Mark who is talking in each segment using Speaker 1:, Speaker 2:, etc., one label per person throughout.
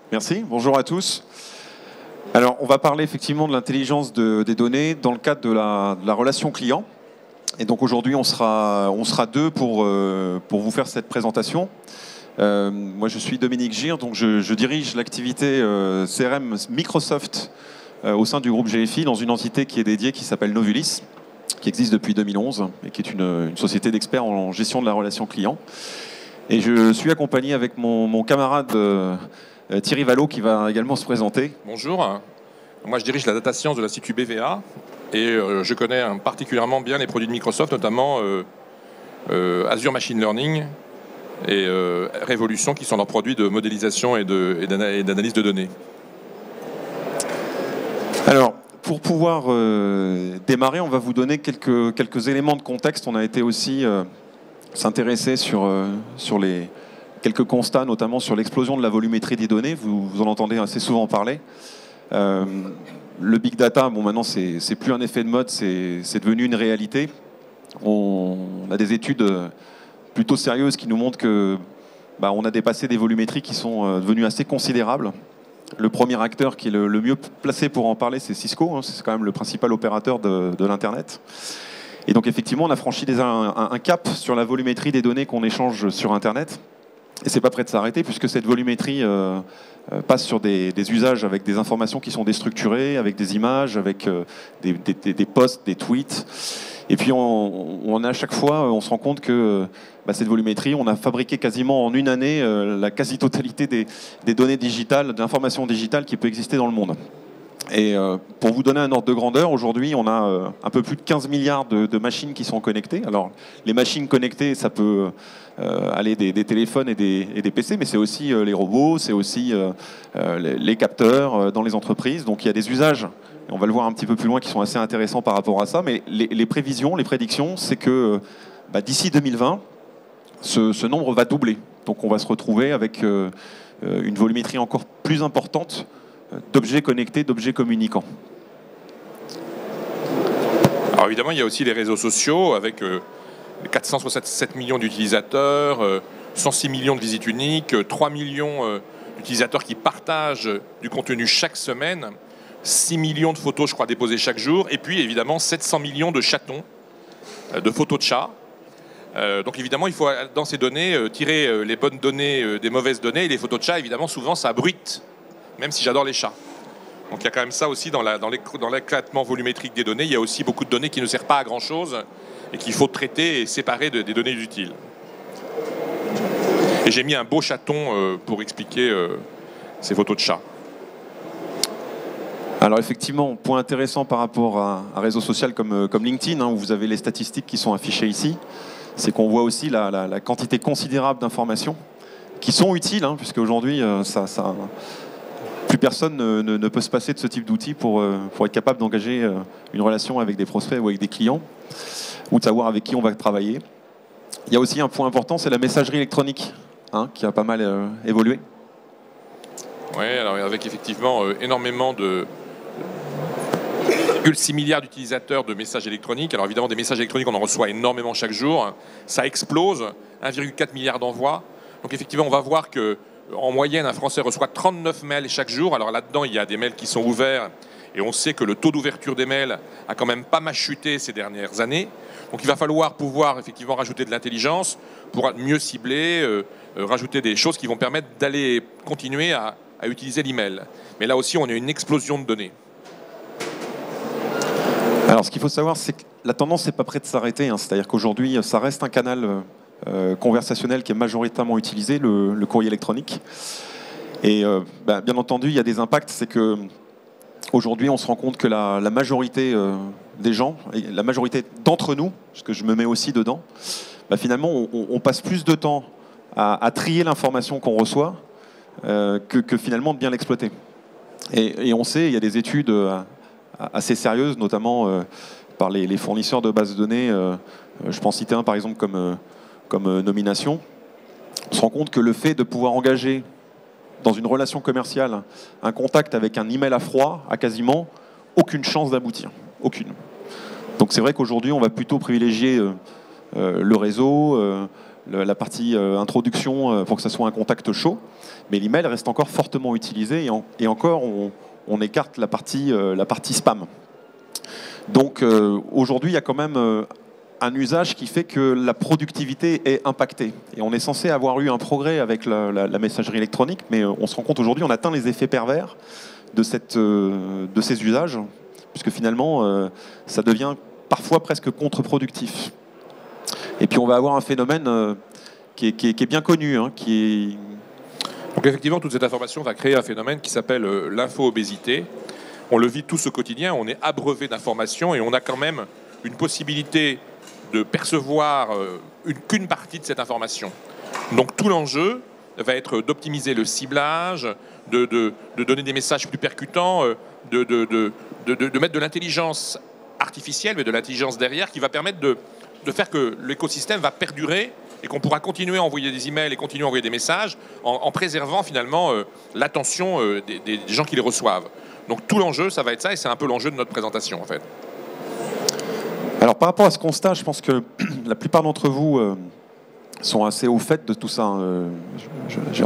Speaker 1: Merci, bonjour à tous. Alors, on va parler effectivement de l'intelligence des données dans le cadre de la relation client. Et donc aujourd'hui, on sera deux pour vous faire cette présentation. Moi, je suis Dominique Gir, donc je dirige l'activité CRM Microsoft au sein du groupe GFI dans une entité qui est dédiée, qui s'appelle Novulis, qui existe depuis 2011 et qui est une société d'experts en gestion de la relation client. Et je suis accompagné avec mon camarade Thierry Vallot qui va également se présenter.
Speaker 2: Bonjour, moi je dirige la data science de l'Institut BVA et je connais particulièrement bien les produits de Microsoft, notamment Azure Machine Learning et Révolution qui sont leurs produits de modélisation et d'analyse de données. Alors,
Speaker 1: pour pouvoir démarrer, on va vous donner quelques éléments de contexte. On a été aussi s'intéresser sur les quelques constats, notamment sur l'explosion de la volumétrie des données. Vous en entendez assez souvent parler. Le big data, bon, maintenant, c'est plus un effet de mode, c'est devenu une réalité. On a des études plutôt sérieuses qui nous montrent que on a dépassé des volumétries qui sont devenues assez considérables. Le premier acteur qui est le mieux placé pour en parler, c'est Cisco. Hein, c'est quand même le principal opérateur de l'Internet. Et donc, effectivement, on a franchi déjà un cap sur la volumétrie des données qu'on échange sur Internet. Et c'est pas prêt de s'arrêter, puisque cette volumétrie passe sur des usages avec des informations qui sont déstructurées, avec des images, avec des posts, des tweets. Et puis, on a à chaque fois, on se rend compte que cette volumétrie, on a fabriqué quasiment en une année la quasi-totalité des données digitales, d'informations digitales qui peut exister dans le monde. Et pour vous donner un ordre de grandeur, aujourd'hui, on a un peu plus de 15 milliards de machines qui sont connectées. Alors, les machines connectées, ça peut aller des téléphones et des PC, mais c'est aussi les robots, c'est aussi les capteurs dans les entreprises. Donc, il y a des usages, et on va le voir un petit peu plus loin, qui sont assez intéressants par rapport à ça. Mais les prévisions, les prédictions, c'est que d'ici 2020, ce nombre va doubler. Donc, on va se retrouver avec une volumétrie encore plus importante d'objets connectés, d'objets communicants.
Speaker 2: Alors évidemment, il y a aussi les réseaux sociaux avec 467 millions d'utilisateurs, 106 millions de visites uniques, 3 millions d'utilisateurs qui partagent du contenu chaque semaine, 6 millions de photos, je crois, déposées chaque jour, et puis évidemment 700 millions de chatons, de photos de chats. Donc évidemment, il faut dans ces données tirer les bonnes données des mauvaises données, et les photos de chats, évidemment, souvent ça bruite. Même si j'adore les chats. Donc il y a quand même ça aussi dans l'éclatement volumétrique des données. Il y a aussi beaucoup de données qui ne servent pas à grand-chose et qu'il faut traiter et séparer des données utiles. Et j'ai mis un beau chaton pour expliquer ces photos de chats.
Speaker 1: Alors effectivement, point intéressant par rapport à un réseau social comme LinkedIn, où vous avez les statistiques qui sont affichées ici, c'est qu'on voit aussi la quantité considérable d'informations qui sont utiles, puisque aujourd'hui, plus personne ne peut se passer de ce type d'outils pour être capable d'engager une relation avec des prospects ou avec des clients, ou de savoir avec qui on va travailler. Il y a aussi un point important, c'est la messagerie électronique, qui a pas mal évolué.
Speaker 2: Oui, alors avec effectivement énormément de 6 milliards d'utilisateurs de messages électroniques. Alors évidemment, des messages électroniques, on en reçoit énormément chaque jour. Ça explose, 1,4 milliard d'envois. Donc effectivement, on va voir que en moyenne, un Français reçoit 39 mails chaque jour. Alors là-dedans, il y a des mails qui sont ouverts. Et on sait que le taux d'ouverture des mails a quand même pas mal chuté ces dernières années. Donc il va falloir pouvoir effectivement rajouter de l'intelligence pour mieux cibler, rajouter des choses qui vont permettre d'aller continuer à utiliser l'email. Mais là aussi, on a une explosion de données.
Speaker 1: Alors ce qu'il faut savoir, c'est que la tendance n'est pas près de s'arrêter. C'est-à-dire qu'aujourd'hui, ça reste un canal conversationnel qui est majoritairement utilisé, le courrier électronique. Et bien entendu, il y a des impacts. C'est que aujourd'hui, on se rend compte que la majorité des gens, et la majorité d'entre nous, parce que je me mets aussi dedans, finalement, on passe plus de temps à trier l'information qu'on reçoit que finalement de bien l'exploiter. Et on sait, il y a des études assez sérieuses, notamment par les fournisseurs de bases de données. Je peux en citer un, par exemple, comme Nomination. On se rend compte que le fait de pouvoir engager dans une relation commerciale un contact avec un email à froid a quasiment aucune chance d'aboutir. Aucune. Donc c'est vrai qu'aujourd'hui, on va plutôt privilégier le réseau, la partie introduction pour que ce soit un contact chaud. Mais l'email reste encore fortement utilisé et encore on écarte la partie spam. Donc aujourd'hui, il y a quand même un usage qui fait que la productivité est impactée. Et on est censé avoir eu un progrès avec la messagerie électronique, mais on se rend compte aujourd'hui, on atteint les effets pervers de ces usages, puisque finalement, ça devient parfois presque contre-productif. Et puis on va avoir un phénomène qui est bien connu, hein,
Speaker 2: Donc effectivement, toute cette information va créer un phénomène qui s'appelle l'info-obésité. On le vit tous au quotidien, on est abreuvé d'informations et on a quand même une possibilité de percevoir qu'une partie de cette information. Donc tout l'enjeu va être d'optimiser le ciblage, de donner des messages plus percutants, de mettre de l'intelligence artificielle, mais de l'intelligence derrière, qui va permettre de faire que l'écosystème va perdurer et qu'on pourra continuer à envoyer des emails et continuer à envoyer des messages en préservant finalement l'attention des gens qui les reçoivent. Donc tout l'enjeu, ça va être ça, et c'est un peu l'enjeu de notre présentation en fait.
Speaker 1: Alors par rapport à ce constat, je pense que la plupart d'entre vous sont assez au fait de tout ça.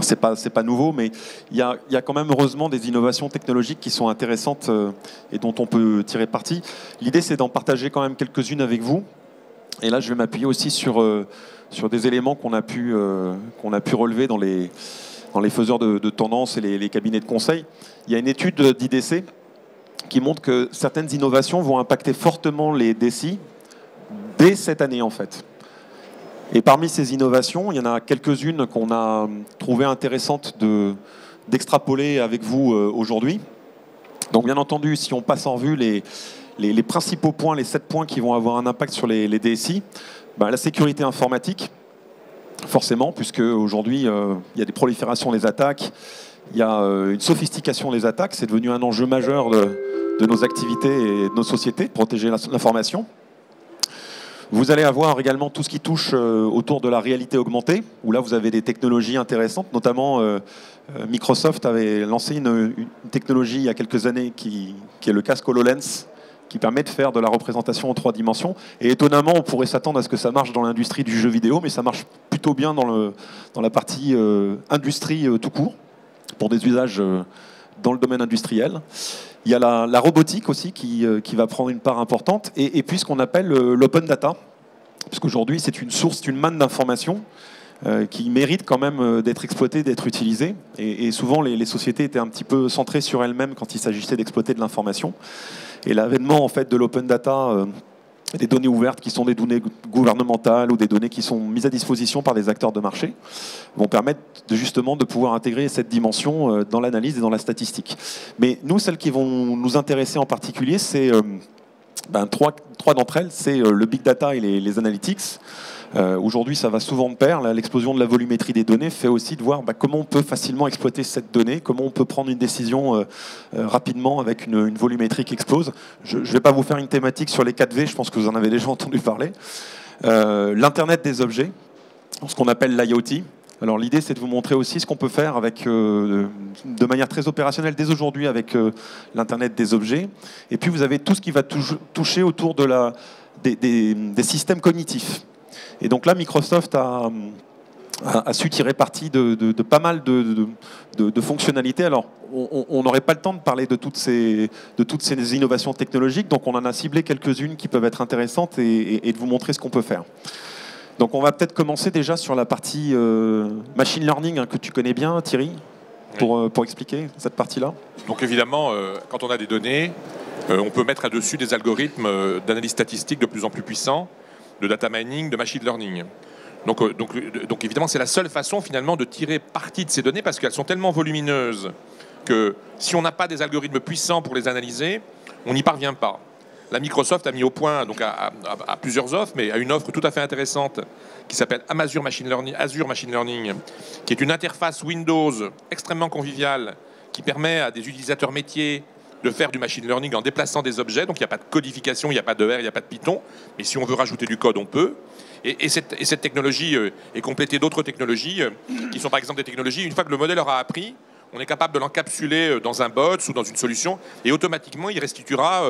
Speaker 1: C'est pas nouveau, mais il y a quand même heureusement des innovations technologiques qui sont intéressantes et dont on peut tirer parti. L'idée, c'est d'en partager quand même quelques-unes avec vous. Et là, je vais m'appuyer aussi sur des éléments qu'on a pu relever dans les faiseurs de tendance et les cabinets de conseil. Il y a une étude d'IDC qui montre que certaines innovations vont impacter fortement les DSI dès cette année, en fait. Et parmi ces innovations, il y en a quelques-unes qu'on a trouvées intéressantes d'extrapoler avec vous aujourd'hui. Donc, bien entendu, si on passe en revue les principaux points, les 7 points qui vont avoir un impact sur les DSI, la sécurité informatique, forcément, puisque aujourd'hui, il y a des proliférations des attaques, il y a une sophistication des attaques, c'est devenu un enjeu majeur de nos activités et de nos sociétés, protéger l'information. Vous allez avoir également tout ce qui touche autour de la réalité augmentée, où là vous avez des technologies intéressantes, notamment Microsoft avait lancé une technologie il y a quelques années qui est le casque HoloLens, qui permet de faire de la représentation en 3 dimensions. Et étonnamment, on pourrait s'attendre à ce que ça marche dans l'industrie du jeu vidéo, mais ça marche plutôt bien dans la partie industrie tout court, pour des usages dans le domaine industriel. Il y a la robotique aussi qui va prendre une part importante, et puis ce qu'on appelle l'open data, puisqu'aujourd'hui c'est une source, c'est une manne d'informations qui mérite quand même d'être exploitée, d'être utilisée. Et souvent les sociétés étaient un petit peu centrées sur elles-mêmes quand il s'agissait d'exploiter de l'information. Et l'avènement en fait de l'open data, des données ouvertes qui sont des données gouvernementales ou des données qui sont mises à disposition par des acteurs de marché, vont permettre justement de pouvoir intégrer cette dimension dans l'analyse et dans la statistique. Mais nous, celles qui vont nous intéresser en particulier, c'est 3 d'entre elles, c'est le big data et les analytics. Aujourd'hui, ça va souvent de pair. L'explosion de la volumétrie des données fait aussi de voir comment on peut facilement exploiter cette donnée, comment on peut prendre une décision rapidement avec une volumétrie qui explose. Je ne vais pas vous faire une thématique sur les 4V, je pense que vous en avez déjà entendu parler. L'Internet des objets, ce qu'on appelle l'IoT. Alors l'idée, c'est de vous montrer aussi ce qu'on peut faire avec, de manière très opérationnelle dès aujourd'hui avec l'Internet des objets. Et puis vous avez tout ce qui va toucher autour de des systèmes cognitifs. Et donc là, Microsoft a su tirer parti de pas mal de fonctionnalités. Alors, on n'aurait pas le temps de parler de toutes ces innovations technologiques, donc on en a ciblé quelques-unes qui peuvent être intéressantes et de vous montrer ce qu'on peut faire. Donc on va peut-être commencer déjà sur la partie machine learning que tu connais bien, Thierry, pour expliquer cette partie-là.
Speaker 2: Donc évidemment, quand on a des données, on peut mettre là-dessus des algorithmes d'analyse statistique de plus en plus puissants, de data mining, de machine learning. Donc évidemment, c'est la seule façon finalement de tirer parti de ces données parce qu'elles sont tellement volumineuses que si on n'a pas des algorithmes puissants pour les analyser, on n'y parvient pas. La Microsoft a mis au point, donc à plusieurs offres, mais à une offre tout à fait intéressante qui s'appelle Azure Machine Learning, qui est une interface Windows extrêmement conviviale qui permet à des utilisateurs métiers de faire du machine learning en déplaçant des objets. Donc il n'y a pas de codification, il n'y a pas de R, il n'y a pas de Python. Mais si on veut rajouter du code, on peut. Et cette technologie est complétée d'autres technologies qui sont par exemple des technologies, une fois que le modèle aura appris, on est capable de l'encapsuler dans un bot ou dans une solution et automatiquement il restituera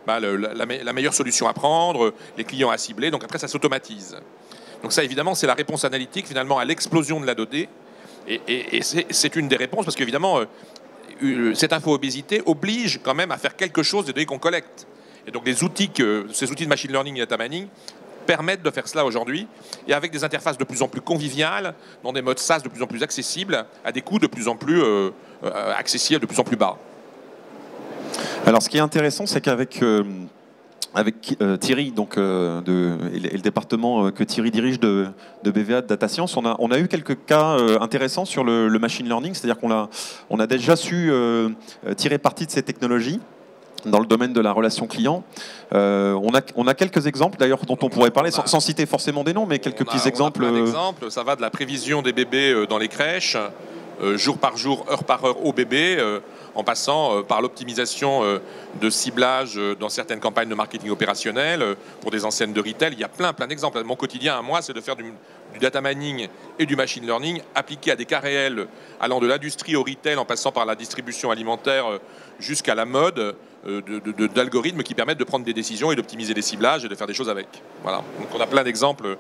Speaker 2: la meilleure solution à prendre, les clients à cibler. Donc après ça s'automatise. Donc ça, évidemment, c'est la réponse analytique finalement à l'explosion de la donnée. Et c'est une des réponses parce qu'évidemment, cette info-obésité oblige quand même à faire quelque chose des données qu'on collecte. Et donc ces outils de machine learning et data mining permettent de faire cela aujourd'hui, et avec des interfaces de plus en plus conviviales, dans des modes SaaS de plus en plus accessibles, à des coûts de plus en plus accessibles, de plus en plus bas.
Speaker 1: Alors, ce qui est intéressant, c'est qu'avec Thierry, donc, et le département que Thierry dirige de BVA de Data Science, on a eu quelques cas intéressants sur le machine learning, c'est-à-dire qu'on a déjà su tirer parti de ces technologies dans le domaine de la relation client. On a quelques exemples d'ailleurs dont on pourrait parler, sans citer forcément des noms, mais quelques petits exemples.
Speaker 2: Plein d'exemples. Ça va de la prévision des bébés dans les crèches, jour par jour, heure par heure au bébé, en passant par l'optimisation de ciblage dans certaines campagnes de marketing opérationnel, pour des enseignes de retail. Il y a plein d'exemples. Mon quotidien à moi, c'est de faire du data mining et du machine learning appliqué à des cas réels, allant de l'industrie au retail, en passant par la distribution alimentaire jusqu'à la mode, d'algorithmes qui permettent de prendre des décisions et d'optimiser les ciblages et de faire des choses avec. Voilà. Donc on a plein d'exemples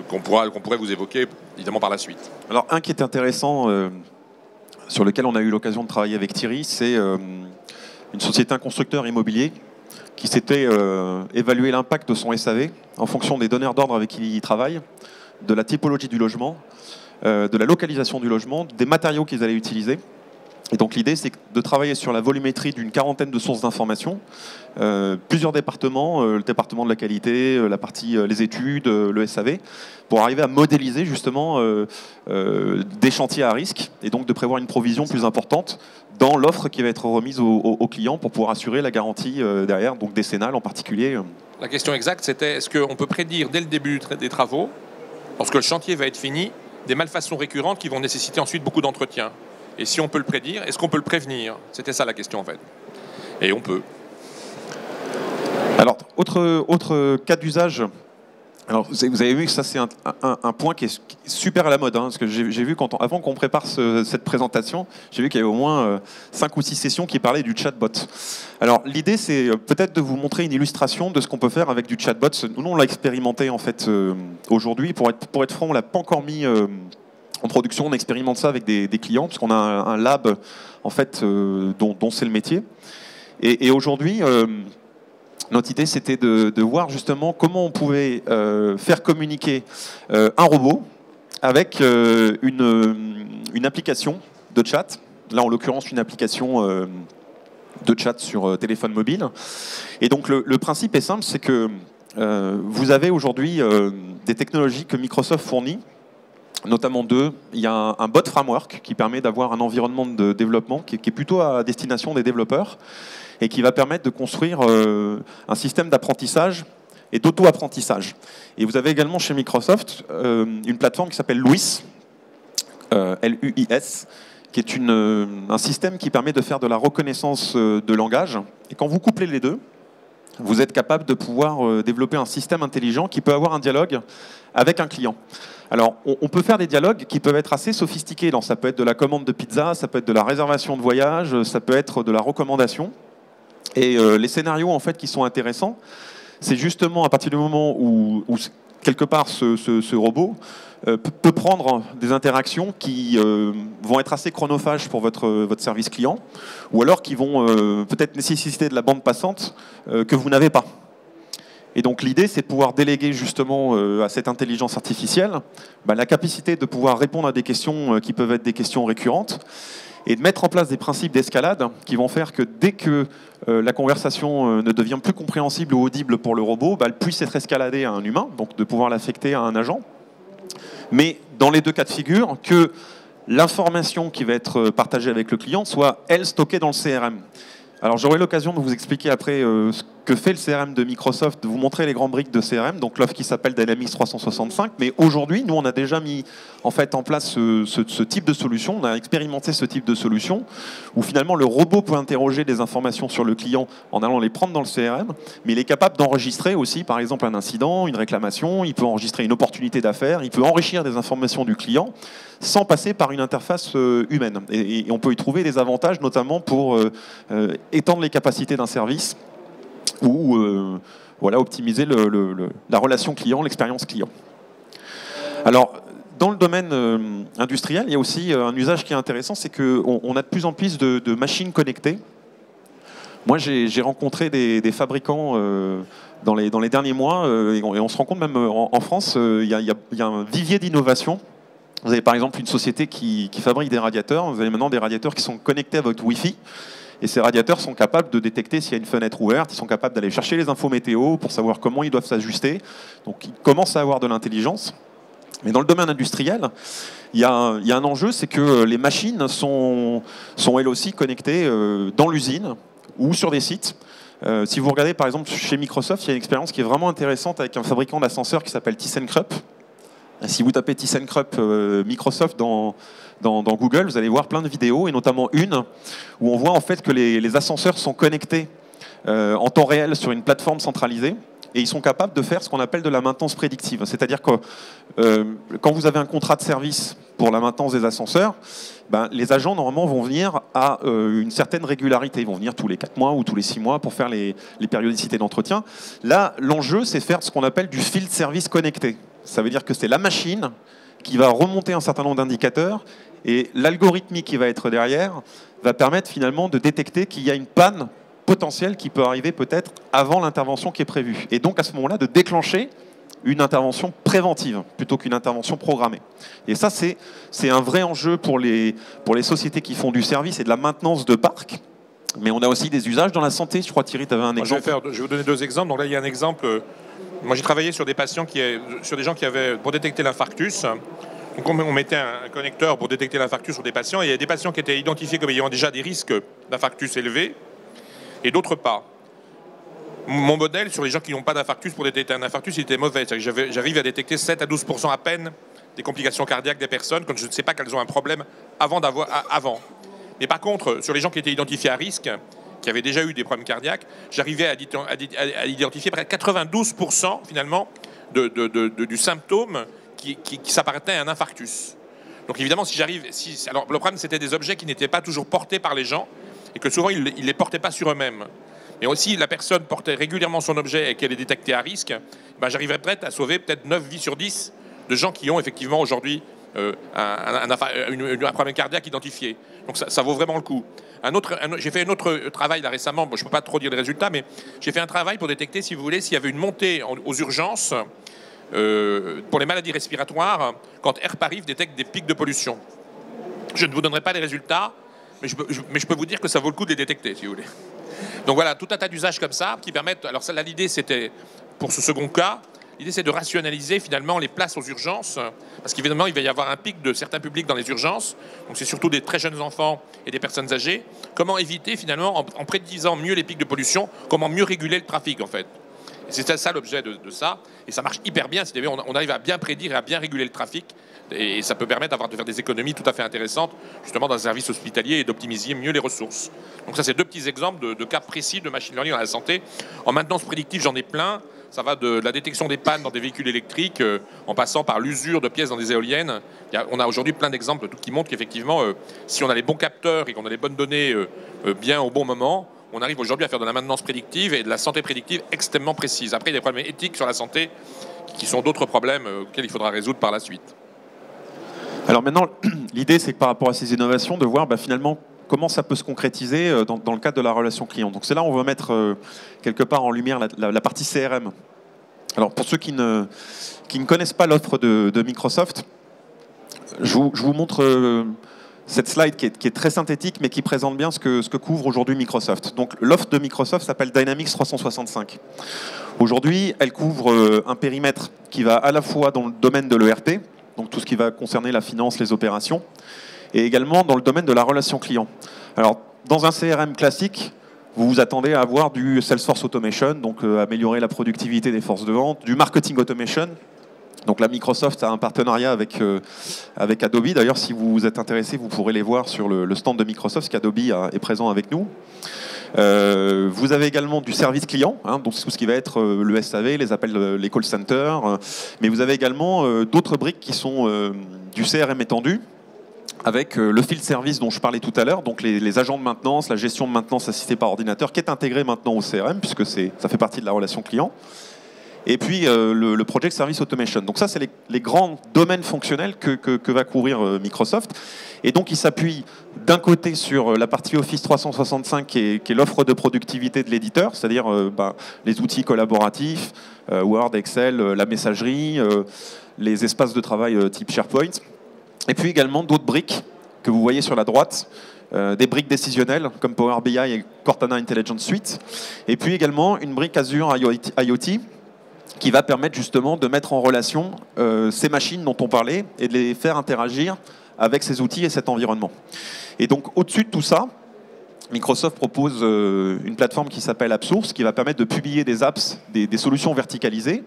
Speaker 2: qu'on pourrait vous évoquer évidemment par la suite.
Speaker 1: Alors un qui est intéressant, sur lequel on a eu l'occasion de travailler avec Thierry, c'est une société, un constructeur immobilier qui s'était évalué l'impact de son SAV en fonction des donneurs d'ordre avec qui il travaille, de la typologie du logement, de la localisation du logement, des matériaux qu'ils allaient utiliser. Et donc l'idée, c'est de travailler sur la volumétrie d'une quarantaine de sources d'informations, plusieurs départements, le département de la qualité, la partie les études, le SAV, pour arriver à modéliser justement des chantiers à risque, et donc de prévoir une provision plus importante dans l'offre qui va être remise aux clients pour pouvoir assurer la garantie derrière, donc décennale en particulier.
Speaker 2: La question exacte, c'était est-ce qu'on peut prédire dès le début des travaux, lorsque le chantier va être fini, des malfaçons récurrentes qui vont nécessiter ensuite beaucoup d'entretien? Et si on peut le prédire, est-ce qu'on peut le prévenir? C'était ça la question en fait. Et on peut.
Speaker 1: Alors, autre cas d'usage. Alors, vous avez vu que ça, c'est un point qui est super à la mode. Hein, parce que j'ai vu, avant qu'on prépare cette présentation, j'ai vu qu'il y avait au moins 5 ou 6 sessions qui parlaient du chatbot. Alors, l'idée, c'est peut-être de vous montrer une illustration de ce qu'on peut faire avec du chatbot. Nous, on l'a expérimenté en fait aujourd'hui. Pour être franc, on ne l'a pas encore mis en production. On expérimente ça avec des clients, parce qu'on a un lab en fait, dont c'est le métier. Et aujourd'hui, notre idée, c'était de voir justement comment on pouvait faire communiquer un robot avec une application de chat. Là, en l'occurrence, une application de chat sur téléphone mobile. Et donc, le principe est simple, c'est que vous avez aujourd'hui des technologies que Microsoft fournit, notamment deux. Il y a un bot framework qui permet d'avoir un environnement de développement qui est plutôt à destination des développeurs et qui va permettre de construire un système d'apprentissage et d'auto-apprentissage. Et vous avez également chez Microsoft une plateforme qui s'appelle LUIS, L-U-I-S, qui est un système qui permet de faire de la reconnaissance de langage. Et quand vous couplez les deux, vous êtes capable de pouvoir développer un système intelligent qui peut avoir un dialogue avec un client. Alors, on peut faire des dialogues qui peuvent être assez sophistiqués. Ça peut être de la commande de pizza, ça peut être de la réservation de voyage, ça peut être de la recommandation. Et les scénarios en fait, qui sont intéressants, c'est justement à partir du moment où quelque part ce robot peut prendre des interactions qui vont être assez chronophages pour votre service client, ou alors qui vont peut-être nécessiter de la bande passante que vous n'avez pas. Et donc l'idée, c'est de pouvoir déléguer justement à cette intelligence artificielle la capacité de pouvoir répondre à des questions qui peuvent être des questions récurrentes, et de mettre en place des principes d'escalade qui vont faire que dès que la conversation ne devient plus compréhensible ou audible pour le robot, elle puisse être escaladée à un humain, donc de pouvoir l'affecter à un agent. Mais dans les deux cas de figure, que l'information qui va être partagée avec le client soit, elle, stockée dans le CRM. Alors j'aurai l'occasion de vous expliquer après ce que fait le CRM de Microsoft, de vous montrer les grandes briques de CRM, donc l'offre qui s'appelle Dynamics 365. Mais aujourd'hui, nous, on a déjà mis en place ce type de solution. On a expérimenté ce type de solution où finalement le robot peut interroger des informations sur le client en allant les prendre dans le CRM, mais il est capable d'enregistrer aussi, par exemple, un incident, une réclamation. Il peut enregistrer une opportunité d'affaires. Il peut enrichir des informations du client sans passer par une interface humaine. Et on peut y trouver des avantages, notamment pour étendre les capacités d'un service ou optimiser la relation client, l'expérience client. Alors, dans le domaine industriel, il y a aussi un usage qui est intéressant, c'est qu'on a de plus en plus de machines connectées. Moi, j'ai rencontré des fabricants dans les derniers mois, et on se rend compte même en France, il y a un vivier d'innovation. Vous avez par exemple une société qui fabrique des radiateurs. Vous avez maintenant des radiateurs qui sont connectés à votre Wi-Fi. Et ces radiateurs sont capables de détecter s'il y a une fenêtre ouverte. Ils sont capables d'aller chercher les infos météo pour savoir comment ils doivent s'ajuster. Donc ils commencent à avoir de l'intelligence. Mais dans le domaine industriel, il y a un enjeu, c'est que les machines sont elles aussi connectées dans l'usine ou sur des sites. Si vous regardez par exemple chez Microsoft, il y a une expérience qui est vraiment intéressante avec un fabricant d'ascenseurs qui s'appelle ThyssenKrupp. Si vous tapez ThyssenKrupp Microsoft dans Google, vous allez voir plein de vidéos, et notamment une où on voit en fait que les ascenseurs sont connectés en temps réel sur une plateforme centralisée, et ils sont capables de faire ce qu'on appelle de la maintenance prédictive. C'est-à-dire que quand vous avez un contrat de service pour la maintenance des ascenseurs, ben, les agents normalement vont venir à une certaine régularité. Ils vont venir tous les 4 mois ou tous les 6 mois pour faire les périodicités d'entretien. Là, l'enjeu, c'est faire ce qu'on appelle du field service connecté. Ça veut dire que c'est la machine qui va remonter un certain nombre d'indicateurs, et l'algorithmique qui va être derrière va permettre finalement de détecter qu'il y a une panne potentielle qui peut arriver peut-être avant l'intervention qui est prévue. Et donc à ce moment-là, de déclencher une intervention préventive plutôt qu'une intervention programmée. Et ça, c'est un vrai enjeu pour les sociétés qui font du service et de la maintenance de parcs. Mais on a aussi des usages dans la santé. Je crois, Thierry, tu avais un exemple.
Speaker 2: Je vais vous donner 2 exemples. Donc là, il y a un exemple. Moi, j'ai travaillé sur des patients sur des gens qui avaient, pour détecter l'infarctus. Donc on mettait un connecteur pour détecter l'infarctus sur des patients. Et il y a des patients qui étaient identifiés comme ayant déjà des risques d'infarctus élevés, et d'autres pas. Mon modèle sur les gens qui n'ont pas d'infarctus, pour détecter un infarctus, il était mauvais. J'arrive à détecter 7 à 12% à peine des complications cardiaques des personnes quand je ne sais pas qu'elles ont un problème avant. Mais par contre, sur les gens qui étaient identifiés à risque, qui avaient déjà eu des problèmes cardiaques, j'arrivais à identifier près de 92% finalement du symptôme qui s'apparentait à un infarctus. Donc évidemment, alors le problème, c'était des objets qui n'étaient pas toujours portés par les gens, et que souvent ils ne les portaient pas sur eux-mêmes. Mais aussi, la personne portait régulièrement son objet et qu'elle est détectée à risque, ben, j'arriverais peut-être à sauver peut-être 9 vies sur 10 de gens qui ont effectivement aujourd'hui un problème cardiaque identifié. Donc ça vaut vraiment le coup. J'ai fait un autre travail là récemment, bon, je ne peux pas trop dire les résultats, mais j'ai fait un travail pour détecter, si vous voulez, s'il y avait une montée aux urgences pour les maladies respiratoires quand Air Paris détecte des pics de pollution. Je ne vous donnerai pas les résultats, mais je peux vous dire que ça vaut le coup de les détecter, si vous voulez. Donc voilà, tout un tas d'usages comme ça qui permettent... Alors là, l'idée, c'était, pour ce second cas, l'idée, c'est de rationaliser finalement les places aux urgences, parce qu'évidemment, il va y avoir un pic de certains publics dans les urgences, donc c'est surtout des très jeunes enfants et des personnes âgées. Comment éviter finalement, en prédisant mieux les pics de pollution, comment mieux réguler le trafic en fait. C'est ça l'objet de ça, et ça marche hyper bien. On arrive à bien prédire et à bien réguler le trafic, et ça peut permettre de faire des économies tout à fait intéressantes, justement dans le service hospitalier, et d'optimiser mieux les ressources. Donc ça, c'est 2 petits exemples de cas précis de machine learning dans la santé. En maintenance prédictive, j'en ai plein. Ça va de la détection des pannes dans des véhicules électriques, en passant par l'usure de pièces dans des éoliennes. On a aujourd'hui plein d'exemples qui montrent qu'effectivement, si on a les bons capteurs et qu'on a les bonnes données bien au bon moment, on arrive aujourd'hui à faire de la maintenance prédictive et de la santé prédictive extrêmement précise. Après, il y a des problèmes éthiques sur la santé qui sont d'autres problèmes auxquels il faudra résoudre par la suite.
Speaker 1: Alors maintenant, l'idée, c'est que par rapport à ces innovations, de voir finalement comment ça peut se concrétiser dans le cadre de la relation client. Donc c'est là où on va mettre quelque part en lumière la partie CRM. Alors pour ceux qui ne connaissent pas l'offre de Microsoft, je vous montre cette slide qui est très synthétique, mais qui présente bien ce que couvre aujourd'hui Microsoft. Donc l'offre de Microsoft s'appelle Dynamics 365. Aujourd'hui, elle couvre un périmètre qui va à la fois dans le domaine de l'ERP, donc tout ce qui va concerner la finance, les opérations, et également dans le domaine de la relation client. Alors, dans un CRM classique, vous vous attendez à avoir du Salesforce Automation, donc améliorer la productivité des forces de vente, du Marketing Automation. Donc là, Microsoft a un partenariat avec Adobe. D'ailleurs, si vous êtes intéressé, vous pourrez les voir sur le stand de Microsoft, parce qu'Adobe est présent avec nous. Vous avez également du service client, donc tout ce qui va être le SAV, les appels, les call centers. Mais vous avez également d'autres briques qui sont du CRM étendu, avec le field service dont je parlais tout à l'heure, donc les agents de maintenance, la gestion de maintenance assistée par ordinateur, qui est intégrée maintenant au CRM, puisque ça fait partie de la relation client. et puis le Project Service Automation. Donc ça, c'est les grands domaines fonctionnels que va couvrir Microsoft. Et donc, il s'appuie d'un côté sur la partie Office 365, qui est l'offre de productivité de l'éditeur, c'est-à-dire les outils collaboratifs, Word, Excel, la messagerie, les espaces de travail type SharePoint. Et puis également d'autres briques que vous voyez sur la droite, des briques décisionnelles comme Power BI et Cortana Intelligence Suite. Et puis également une brique Azure IoT, qui va permettre justement de mettre en relation ces machines dont on parlait et de les faire interagir avec ces outils et cet environnement. Et donc au-dessus de tout ça, Microsoft propose une plateforme qui s'appelle AppSource, qui va permettre de publier des apps, des solutions verticalisées.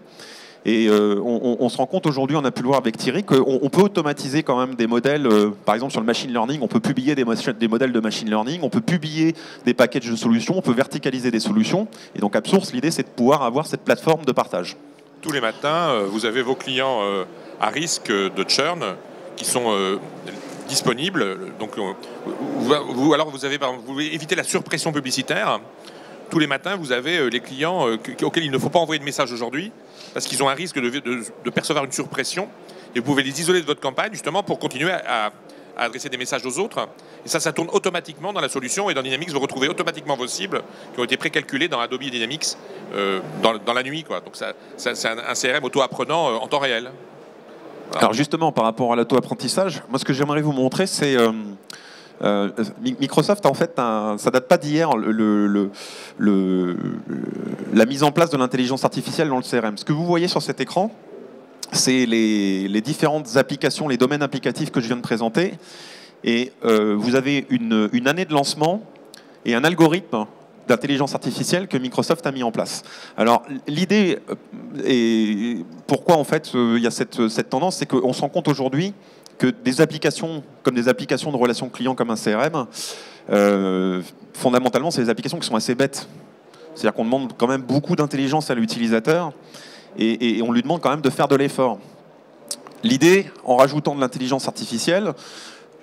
Speaker 1: Et on se rend compte aujourd'hui, on a pu le voir avec Thierry, qu'on peut automatiser quand même des modèles, par exemple sur le machine learning, on peut publier des modèles de machine learning, on peut publier des packages de solutions, on peut verticaliser des solutions. Et donc AppSource, l'idée c'est de pouvoir avoir cette plateforme de partage.
Speaker 2: Tous les matins, vous avez vos clients à risque de churn qui sont disponibles. Donc, vous évitez la surpression publicitaire. Tous les matins, vous avez les clients auxquels il ne faut pas envoyer de message aujourd'hui parce qu'ils ont un risque de percevoir une surpression. Et vous pouvez les isoler de votre campagne justement pour continuer à adresser des messages aux autres. Et ça tourne automatiquement dans la solution. Et dans Dynamics, vous retrouvez automatiquement vos cibles qui ont été précalculées dans Adobe Dynamics dans la nuit, quoi. Donc c'est un CRM auto-apprenant en temps réel. Voilà.
Speaker 1: Alors justement, par rapport à l'auto-apprentissage, moi ce que j'aimerais vous montrer, c'est... Microsoft, en fait, ça date pas d'hier, la mise en place de l'intelligence artificielle dans le CRM. Ce que vous voyez sur cet écran, c'est les différentes applications, les domaines applicatifs que je viens de présenter. Et vous avez une année de lancement et un algorithme d'intelligence artificielle que Microsoft a mis en place. Alors l'idée, et pourquoi en fait il y a cette tendance, c'est qu'on se rend compte aujourd'hui que des applications comme des applications de relations clients comme un CRM, fondamentalement, c'est des applications qui sont assez bêtes. C'est-à-dire qu'on demande quand même beaucoup d'intelligence à l'utilisateur et on lui demande quand même de faire de l'effort. L'idée, en rajoutant de l'intelligence artificielle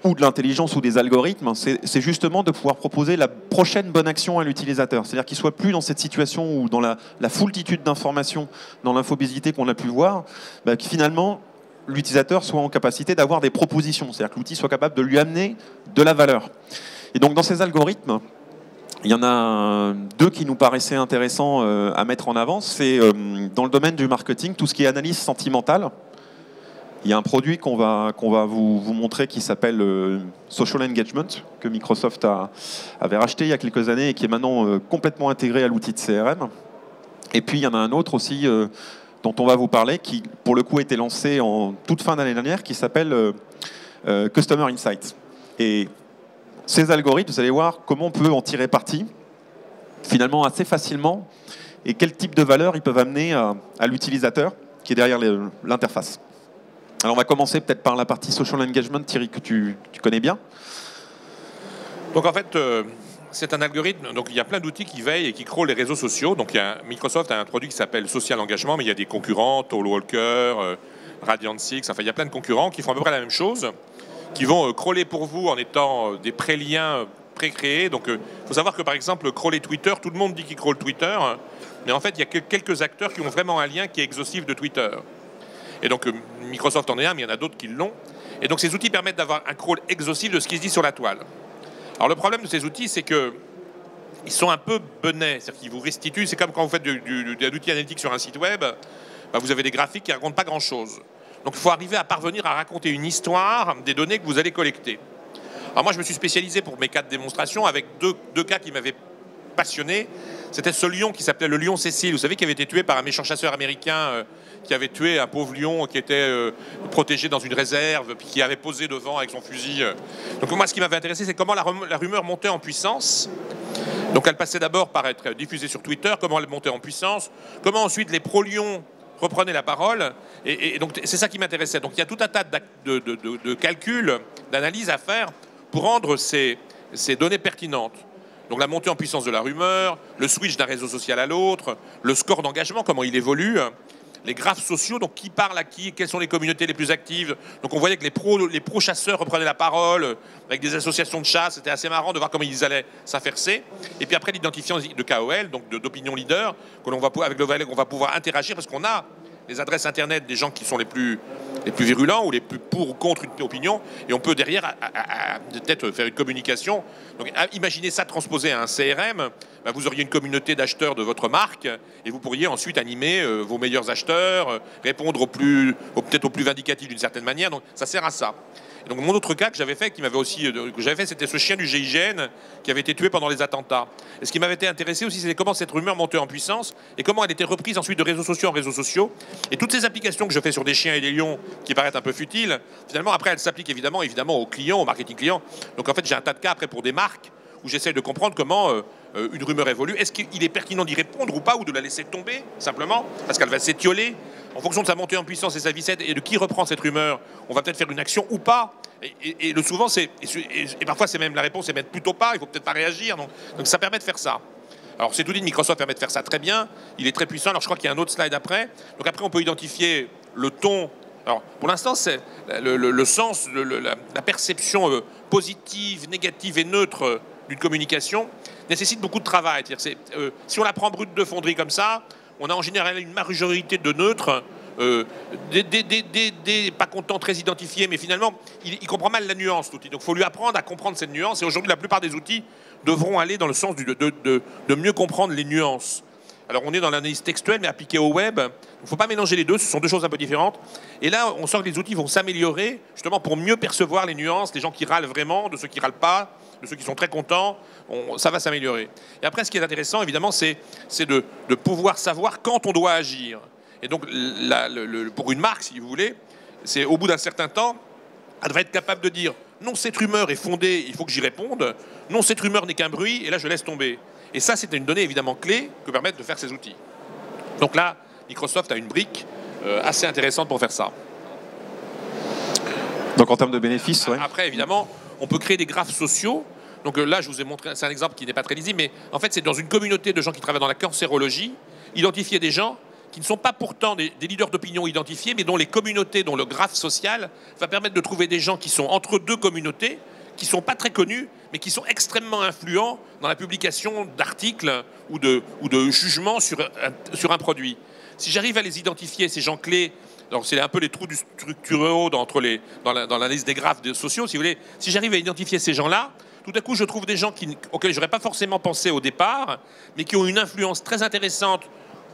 Speaker 1: ou de l'intelligence ou des algorithmes, c'est justement de pouvoir proposer la prochaine bonne action à l'utilisateur. C'est-à-dire qu'il ne soit plus dans cette situation où dans la foultitude d'informations, dans l'infobésité qu'on a pu voir, que finalement, l'utilisateur soit en capacité d'avoir des propositions, c'est-à-dire que l'outil soit capable de lui amener de la valeur. Et donc dans ces algorithmes, il y en a deux qui nous paraissaient intéressants à mettre en avant. C'est dans le domaine du marketing, tout ce qui est analyse sentimentale. Il y a un produit qu'on va vous montrer qui s'appelle Social Engagement, que Microsoft avait racheté il y a quelques années et qui est maintenant complètement intégré à l'outil de CRM. Et puis il y en a un autre aussi dont on va vous parler, qui pour le coup a été lancé en toute fin d'année dernière, qui s'appelle Customer Insights. Et ces algorithmes, vous allez voir comment on peut en tirer parti, finalement assez facilement, et quel type de valeur ils peuvent amener à l'utilisateur qui est derrière l'interface. Alors on va commencer peut-être par la partie Social Engagement, Thierry, que tu connais bien.
Speaker 2: Donc en fait, c'est un algorithme, donc il y a plein d'outils qui veillent et qui crawlent les réseaux sociaux. Donc Microsoft a un produit qui s'appelle Social Engagement, mais il y a des concurrents, Talkwalker, Radiant Six, enfin il y a plein de concurrents qui font à peu près la même chose, qui vont crawler pour vous en étant des pré-liens pré-créés. Donc il faut savoir que par exemple, crawler Twitter, tout le monde dit qu'il crawl Twitter, mais en fait il y a que quelques acteurs qui ont vraiment un lien qui est exhaustif de Twitter. Et donc Microsoft en est un, mais il y en a d'autres qui l'ont. Et donc ces outils permettent d'avoir un crawl exhaustif de ce qui se dit sur la toile. Alors le problème de ces outils, c'est qu'ils sont un peu benets, c'est-à-dire qu'ils vous restituent, c'est comme quand vous faites de l'outil analytique sur un site web, vous avez des graphiques qui ne racontent pas grand-chose. Donc il faut arriver à parvenir à raconter une histoire des données que vous allez collecter. Alors moi je me suis spécialisé pour mes cas de démonstration avec deux cas qui m'avaient passionné. C'était ce lion qui s'appelait le lion Cécile, vous savez, qui avait été tué par un méchant chasseur américain qui avait tué un pauvre lion qui était protégé dans une réserve, puis qui avait posé devant avec son fusil. Donc moi, ce qui m'avait intéressé, c'est comment la rumeur montait en puissance. Donc elle passait d'abord par être diffusée sur Twitter, comment elle montait en puissance, comment ensuite les pro-lions reprenaient la parole. Et donc c'est ça qui m'intéressait. Donc il y a tout un tas de calculs, d'analyses à faire pour rendre ces données pertinentes. Donc la montée en puissance de la rumeur, le switch d'un réseau social à l'autre, le score d'engagement, comment il évolue, les graphes sociaux, donc qui parle à qui, quelles sont les communautés les plus actives. Donc on voyait que les pro-chasseurs reprenaient la parole avec des associations de chasse. C'était assez marrant de voir comment ils allaient s'affaircer. Et puis après l'identifiant de KOL, donc d'opinion leader, avec lequel on va pouvoir interagir parce qu'on a les adresses internet des gens qui sont les plus virulents ou les plus pour ou contre une opinion, et on peut derrière peut-être faire une communication. Donc imaginez ça transposé à un CRM, ben, vous auriez une communauté d'acheteurs de votre marque et vous pourriez ensuite animer vos meilleurs acheteurs, répondre peut-être aux plus vindicatifs d'une certaine manière. Donc ça sert à ça. Et donc mon autre cas que j'avais fait, c'était ce chien du GIGN qui avait été tué pendant les attentats. Et ce qui m'avait été intéressé aussi, c'est comment cette rumeur montait en puissance et comment elle était reprise ensuite de réseaux sociaux en réseaux sociaux. Et toutes ces applications que je fais sur des chiens et des lions qui paraissent un peu futiles, finalement après elles s'appliquent évidemment aux clients, au marketing client. Donc en fait j'ai un tas de cas après pour des marques où j'essaie de comprendre comment une rumeur évolue. Est-ce qu'il est pertinent d'y répondre ou pas, ou de la laisser tomber simplement parce qu'elle va s'étioler. En fonction de sa montée en puissance et sa vitesse et de qui reprend cette rumeur, on va peut-être faire une action ou pas. Et le souvent, et parfois c'est même la réponse, c'est même plutôt pas. Il faut peut-être pas réagir. Donc ça permet de faire ça. Alors cet outil de Microsoft permet de faire ça très bien. Il est très puissant. Alors je crois qu'il y a un autre slide après. Donc après on peut identifier le ton. Alors pour l'instant c'est le sens, la perception positive, négative et neutre d'une communication nécessite beaucoup de travail. Si on la prend brute de fonderie comme ça, on a en général une majorité de neutres, des pas contents très identifiés, mais finalement, il comprend mal la nuance, l'outil. Donc il faut lui apprendre à comprendre cette nuance. Et aujourd'hui, la plupart des outils devront aller dans le sens de mieux comprendre les nuances. Alors on est dans l'analyse textuelle, mais appliquée au web. Il ne faut pas mélanger les deux, ce sont deux choses un peu différentes. Et là, on sent que les outils vont s'améliorer, justement pour mieux percevoir les nuances, les gens qui râlent vraiment, de ceux qui râlent pas, de ceux qui sont très contents. Ça va s'améliorer. Et après, ce qui est intéressant, évidemment, c'est de pouvoir savoir quand on doit agir. Et donc, pour une marque, si vous voulez, c'est au bout d'un certain temps, elle devrait être capable de dire « Non, cette rumeur est fondée, il faut que j'y réponde. Non, cette rumeur n'est qu'un bruit, et là, je laisse tomber. » Et ça, c'est une donnée évidemment clé que permettent de faire ces outils. Donc là, Microsoft a une brique assez intéressante pour faire ça.
Speaker 1: Donc en termes de bénéfices, ouais.
Speaker 2: Après, évidemment, on peut créer des graphes sociaux. Donc là, je vous ai montré, c'est un exemple qui n'est pas très lisible, mais en fait, c'est dans une communauté de gens qui travaillent dans la cancérologie, identifier des gens qui ne sont pas pourtant des leaders d'opinion identifiés, mais dont les communautés, dont le graphe social va permettre de trouver des gens qui sont entre deux communautés, qui ne sont pas très connus, mais qui sont extrêmement influents dans la publication d'articles ou de jugements sur un produit. Si j'arrive à les identifier, ces gens clés, donc c'est un peu les trous du structuraux dans l'analyse des graphes sociaux, si vous voulez, si j'arrive à identifier ces gens-là, tout à coup je trouve des gens auxquels je n'aurais pas forcément pensé au départ, mais qui ont une influence très intéressante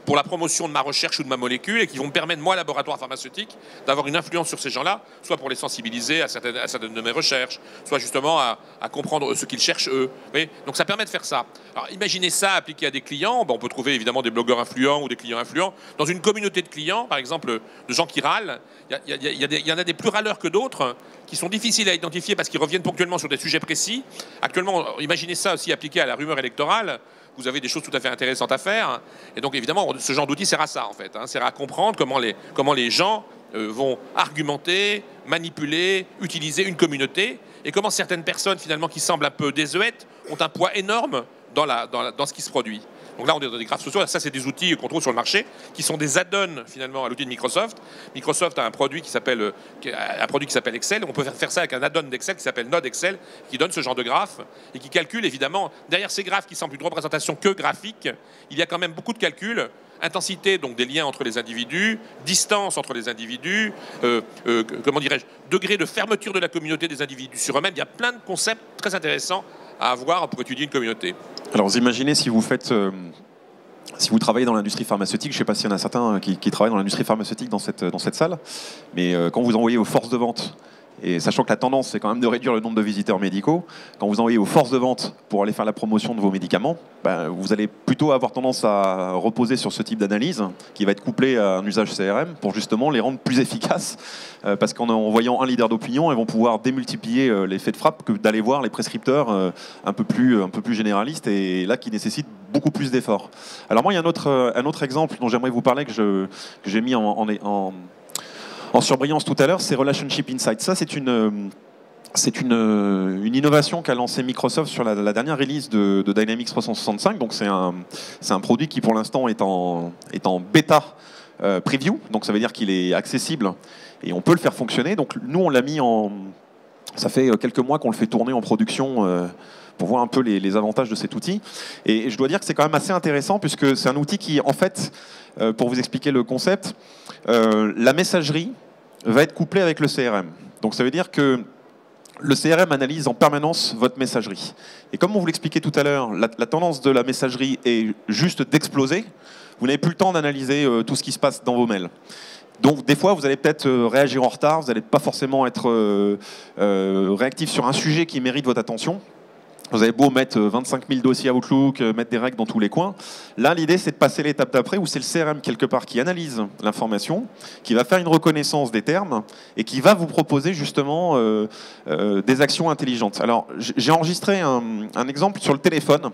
Speaker 2: pour la promotion de ma recherche ou de ma molécule et qui vont me permettre, moi, laboratoire pharmaceutique, d'avoir une influence sur ces gens-là, soit pour les sensibiliser à certaines de mes recherches, soit justement à comprendre ce qu'ils cherchent eux. Oui, donc ça permet de faire ça. Alors imaginez ça appliqué à des clients. On peut trouver évidemment des blogueurs influents ou des clients influents. Dans une communauté de clients, par exemple, de gens qui râlent, il y en a des plus râleurs que d'autres qui sont difficiles à identifier parce qu'ils reviennent ponctuellement sur des sujets précis. Actuellement, imaginez ça aussi appliqué à la rumeur électorale. Vous avez des choses tout à fait intéressantes à faire. Et donc, évidemment, ce genre d'outil sert à ça, en fait. Sert à comprendre comment les gens vont argumenter, manipuler, utiliser une communauté, et comment certaines personnes, finalement, qui semblent un peu désuètes, ont un poids énorme dans ce qui se produit. Donc là, on est dans des graphes sociaux. Ça, c'est des outils qu'on trouve sur le marché, qui sont des add-ons, finalement, à l'outil de Microsoft. Microsoft a un produit qui s'appelle Excel. On peut faire ça avec un add-on d'Excel qui s'appelle Node Excel, qui donne ce genre de graphes et qui calcule, évidemment, derrière ces graphes qui semblent une représentation que graphique, il y a quand même beaucoup de calculs. Intensité, donc des liens entre les individus, distance entre les individus, comment dirais-je, degré de fermeture de la communauté des individus sur eux-mêmes. Il y a plein de concepts très intéressants à avoir pour étudier une communauté.
Speaker 1: Alors vous imaginez si vous travaillez dans l'industrie pharmaceutique, je ne sais pas s'il y en a certains qui travaillent dans l'industrie pharmaceutique dans cette salle, mais quand vous envoyez aux forces de vente, et sachant que la tendance c'est quand même de réduire le nombre de visiteurs médicaux, quand vous envoyez aux forces de vente pour aller faire la promotion de vos médicaments, vous allez plutôt avoir tendance à reposer sur ce type d'analyse qui va être couplé à un usage CRM pour justement les rendre plus efficaces, parce qu'en envoyant un leader d'opinion, ils vont pouvoir démultiplier l'effet de frappe que d'aller voir les prescripteurs un peu plus généralistes et là qui nécessitent beaucoup plus d'efforts. Alors moi il y a un autre exemple dont j'aimerais vous parler que j'ai mis en surbrillance tout à l'heure, c'est Relationship Insights. Ça, c'est une innovation qu'a lancée Microsoft sur la dernière release de Dynamics 365. Donc, c'est un produit qui, pour l'instant, est en bêta preview, donc ça veut dire qu'il est accessible et on peut le faire fonctionner. Donc nous, on l'a mis en... Ça fait quelques mois qu'on le fait tourner en production pour voir un peu les avantages de cet outil. Et je dois dire que c'est quand même assez intéressant puisque c'est un outil qui, en fait, pour vous expliquer le concept, la messagerie va être couplée avec le CRM. Donc ça veut dire que le CRM analyse en permanence votre messagerie. Et comme on vous l'expliquait tout à l'heure, la tendance de la messagerie est juste d'exploser. Vous n'avez plus le temps d'analyser tout ce qui se passe dans vos mails. Donc des fois, vous allez peut-être réagir en retard, vous n'allez pas forcément être réactif sur un sujet qui mérite votre attention. Vous avez beau mettre 25 000 dossiers Outlook, mettre des règles dans tous les coins. Là, l'idée, c'est de passer l'étape d'après où c'est le CRM, quelque part, qui analyse l'information, qui va faire une reconnaissance des termes et qui va vous proposer justement des actions intelligentes. Alors, j'ai enregistré un exemple sur le téléphone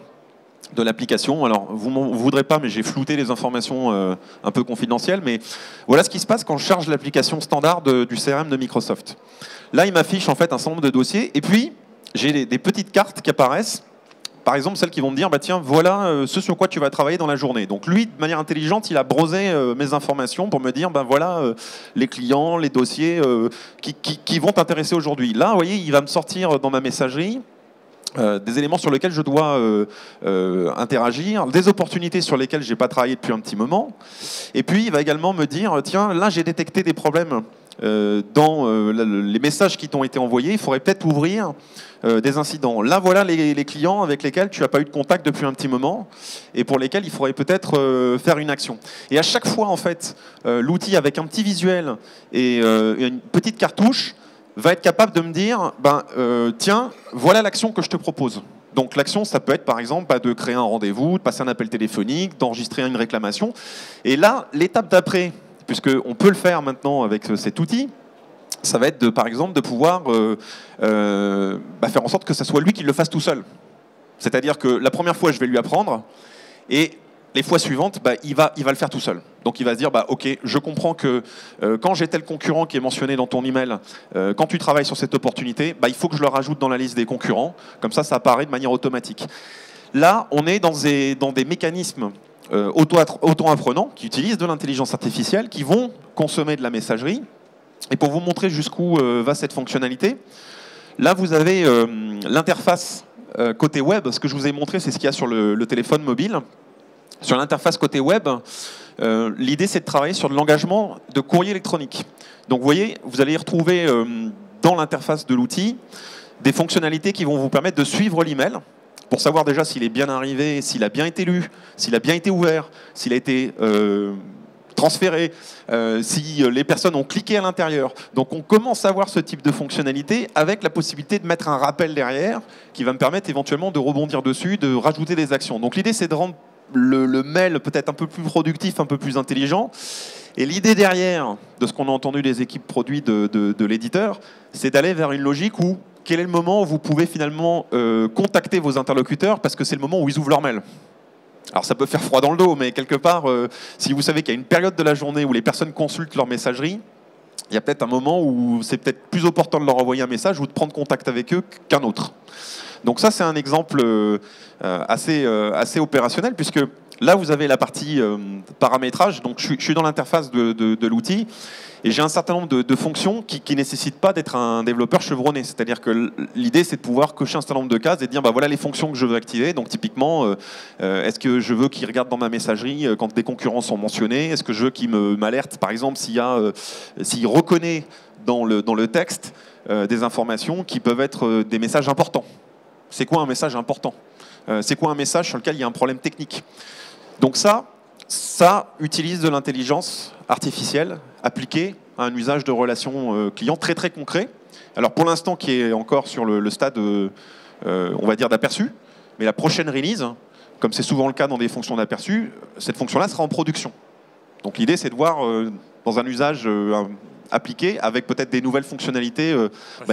Speaker 1: de l'application. Alors, vous ne voudrez pas, mais j'ai flouté les informations un peu confidentielles. Mais voilà ce qui se passe quand je charge l'application standard du CRM de Microsoft. Là, il m'affiche en fait un certain nombre de dossiers. Et puis, j'ai des petites cartes qui apparaissent. Par exemple, celles qui vont me dire, bah, tiens, voilà ce sur quoi tu vas travailler dans la journée. Donc lui, de manière intelligente, il a brosé mes informations pour me dire, ben voilà les clients, les dossiers qui vont t'intéresser aujourd'hui. Là, vous voyez, il va me sortir dans ma messagerie des éléments sur lesquels je dois interagir, des opportunités sur lesquelles je n'ai pas travaillé depuis un petit moment. Et puis, il va également me dire, tiens, là, j'ai détecté des problèmes dans les messages qui t'ont été envoyés. Il faudrait peut-être ouvrir des incidents. Là, voilà les clients avec lesquels tu n'as pas eu de contact depuis un petit moment et pour lesquels il faudrait peut-être faire une action. Et à chaque fois, en fait, l'outil avec un petit visuel et une petite cartouche va être capable de me dire, tiens, voilà l'action que je te propose. Donc l'action, ça peut être par exemple de créer un rendez-vous, de passer un appel téléphonique, d'enregistrer une réclamation. Et là, l'étape d'après, puisqu'on peut le faire maintenant avec cet outil, ça va être par exemple de pouvoir faire en sorte que ce soit lui qui le fasse tout seul. C'est-à-dire que la première fois, je vais lui apprendre, et les fois suivantes, il va le faire tout seul. Donc il va se dire, ok, je comprends que quand j'ai tel concurrent qui est mentionné dans ton email, quand tu travailles sur cette opportunité, il faut que je le rajoute dans la liste des concurrents. Comme ça apparaît de manière automatique. Là, on est dans des mécanismes auto-apprenants qui utilisent de l'intelligence artificielle, qui vont consommer de la messagerie. Et pour vous montrer jusqu'où va cette fonctionnalité, là, vous avez l'interface côté web. Ce que je vous ai montré, c'est ce qu'il y a sur le téléphone mobile. Sur l'interface côté web, l'idée, c'est de travailler sur de l'engagement de courrier électronique. Donc, vous voyez, vous allez y retrouver dans l'interface de l'outil des fonctionnalités qui vont vous permettre de suivre l'email pour savoir déjà s'il est bien arrivé, s'il a bien été lu, s'il a bien été ouvert, s'il a été transféré, si les personnes ont cliqué à l'intérieur. Donc on commence à voir ce type de fonctionnalité avec la possibilité de mettre un rappel derrière qui va me permettre éventuellement de rebondir dessus, de rajouter des actions. Donc l'idée, c'est de rendre le mail peut-être un peu plus productif, un peu plus intelligent. Et l'idée derrière de ce qu'on a entendu des équipes produits de l'éditeur, c'est d'aller vers une logique où quel est le moment où vous pouvez finalement contacter vos interlocuteurs parce que c'est le moment où ils ouvrent leur mail. Alors ça peut faire froid dans le dos, mais quelque part, si vous savez qu'il y a une période de la journée où les personnes consultent leur messagerie, il y a peut-être un moment où c'est peut-être plus opportun de leur envoyer un message ou de prendre contact avec eux qu'un autre. Donc ça, c'est un exemple assez opérationnel, puisque là, vous avez la partie paramétrage. Donc je suis dans l'interface de l'outil, et j'ai un certain nombre de fonctions qui ne nécessitent pas d'être un développeur chevronné. C'est-à-dire que l'idée, c'est de pouvoir cocher un certain nombre de cases et de dire, voilà les fonctions que je veux activer. Donc typiquement, est-ce que je veux qu'il regarde dans ma messagerie quand des concurrents sont mentionnés? Est-ce que je veux qu'il m'alerte, par exemple, s'il reconnaît dans le texte des informations qui peuvent être des messages importants? C'est quoi un message important? C'est quoi un message sur lequel il y a un problème technique? Donc ça utilise de l'intelligence artificielle appliquée à un usage de relations clients très très concret. Alors pour l'instant qui est encore sur le stade, on va dire, d'aperçu, mais la prochaine release, comme c'est souvent le cas dans des fonctions d'aperçu, cette fonction-là sera en production. Donc l'idée, c'est de voir dans un usage appliqué avec peut-être des nouvelles fonctionnalités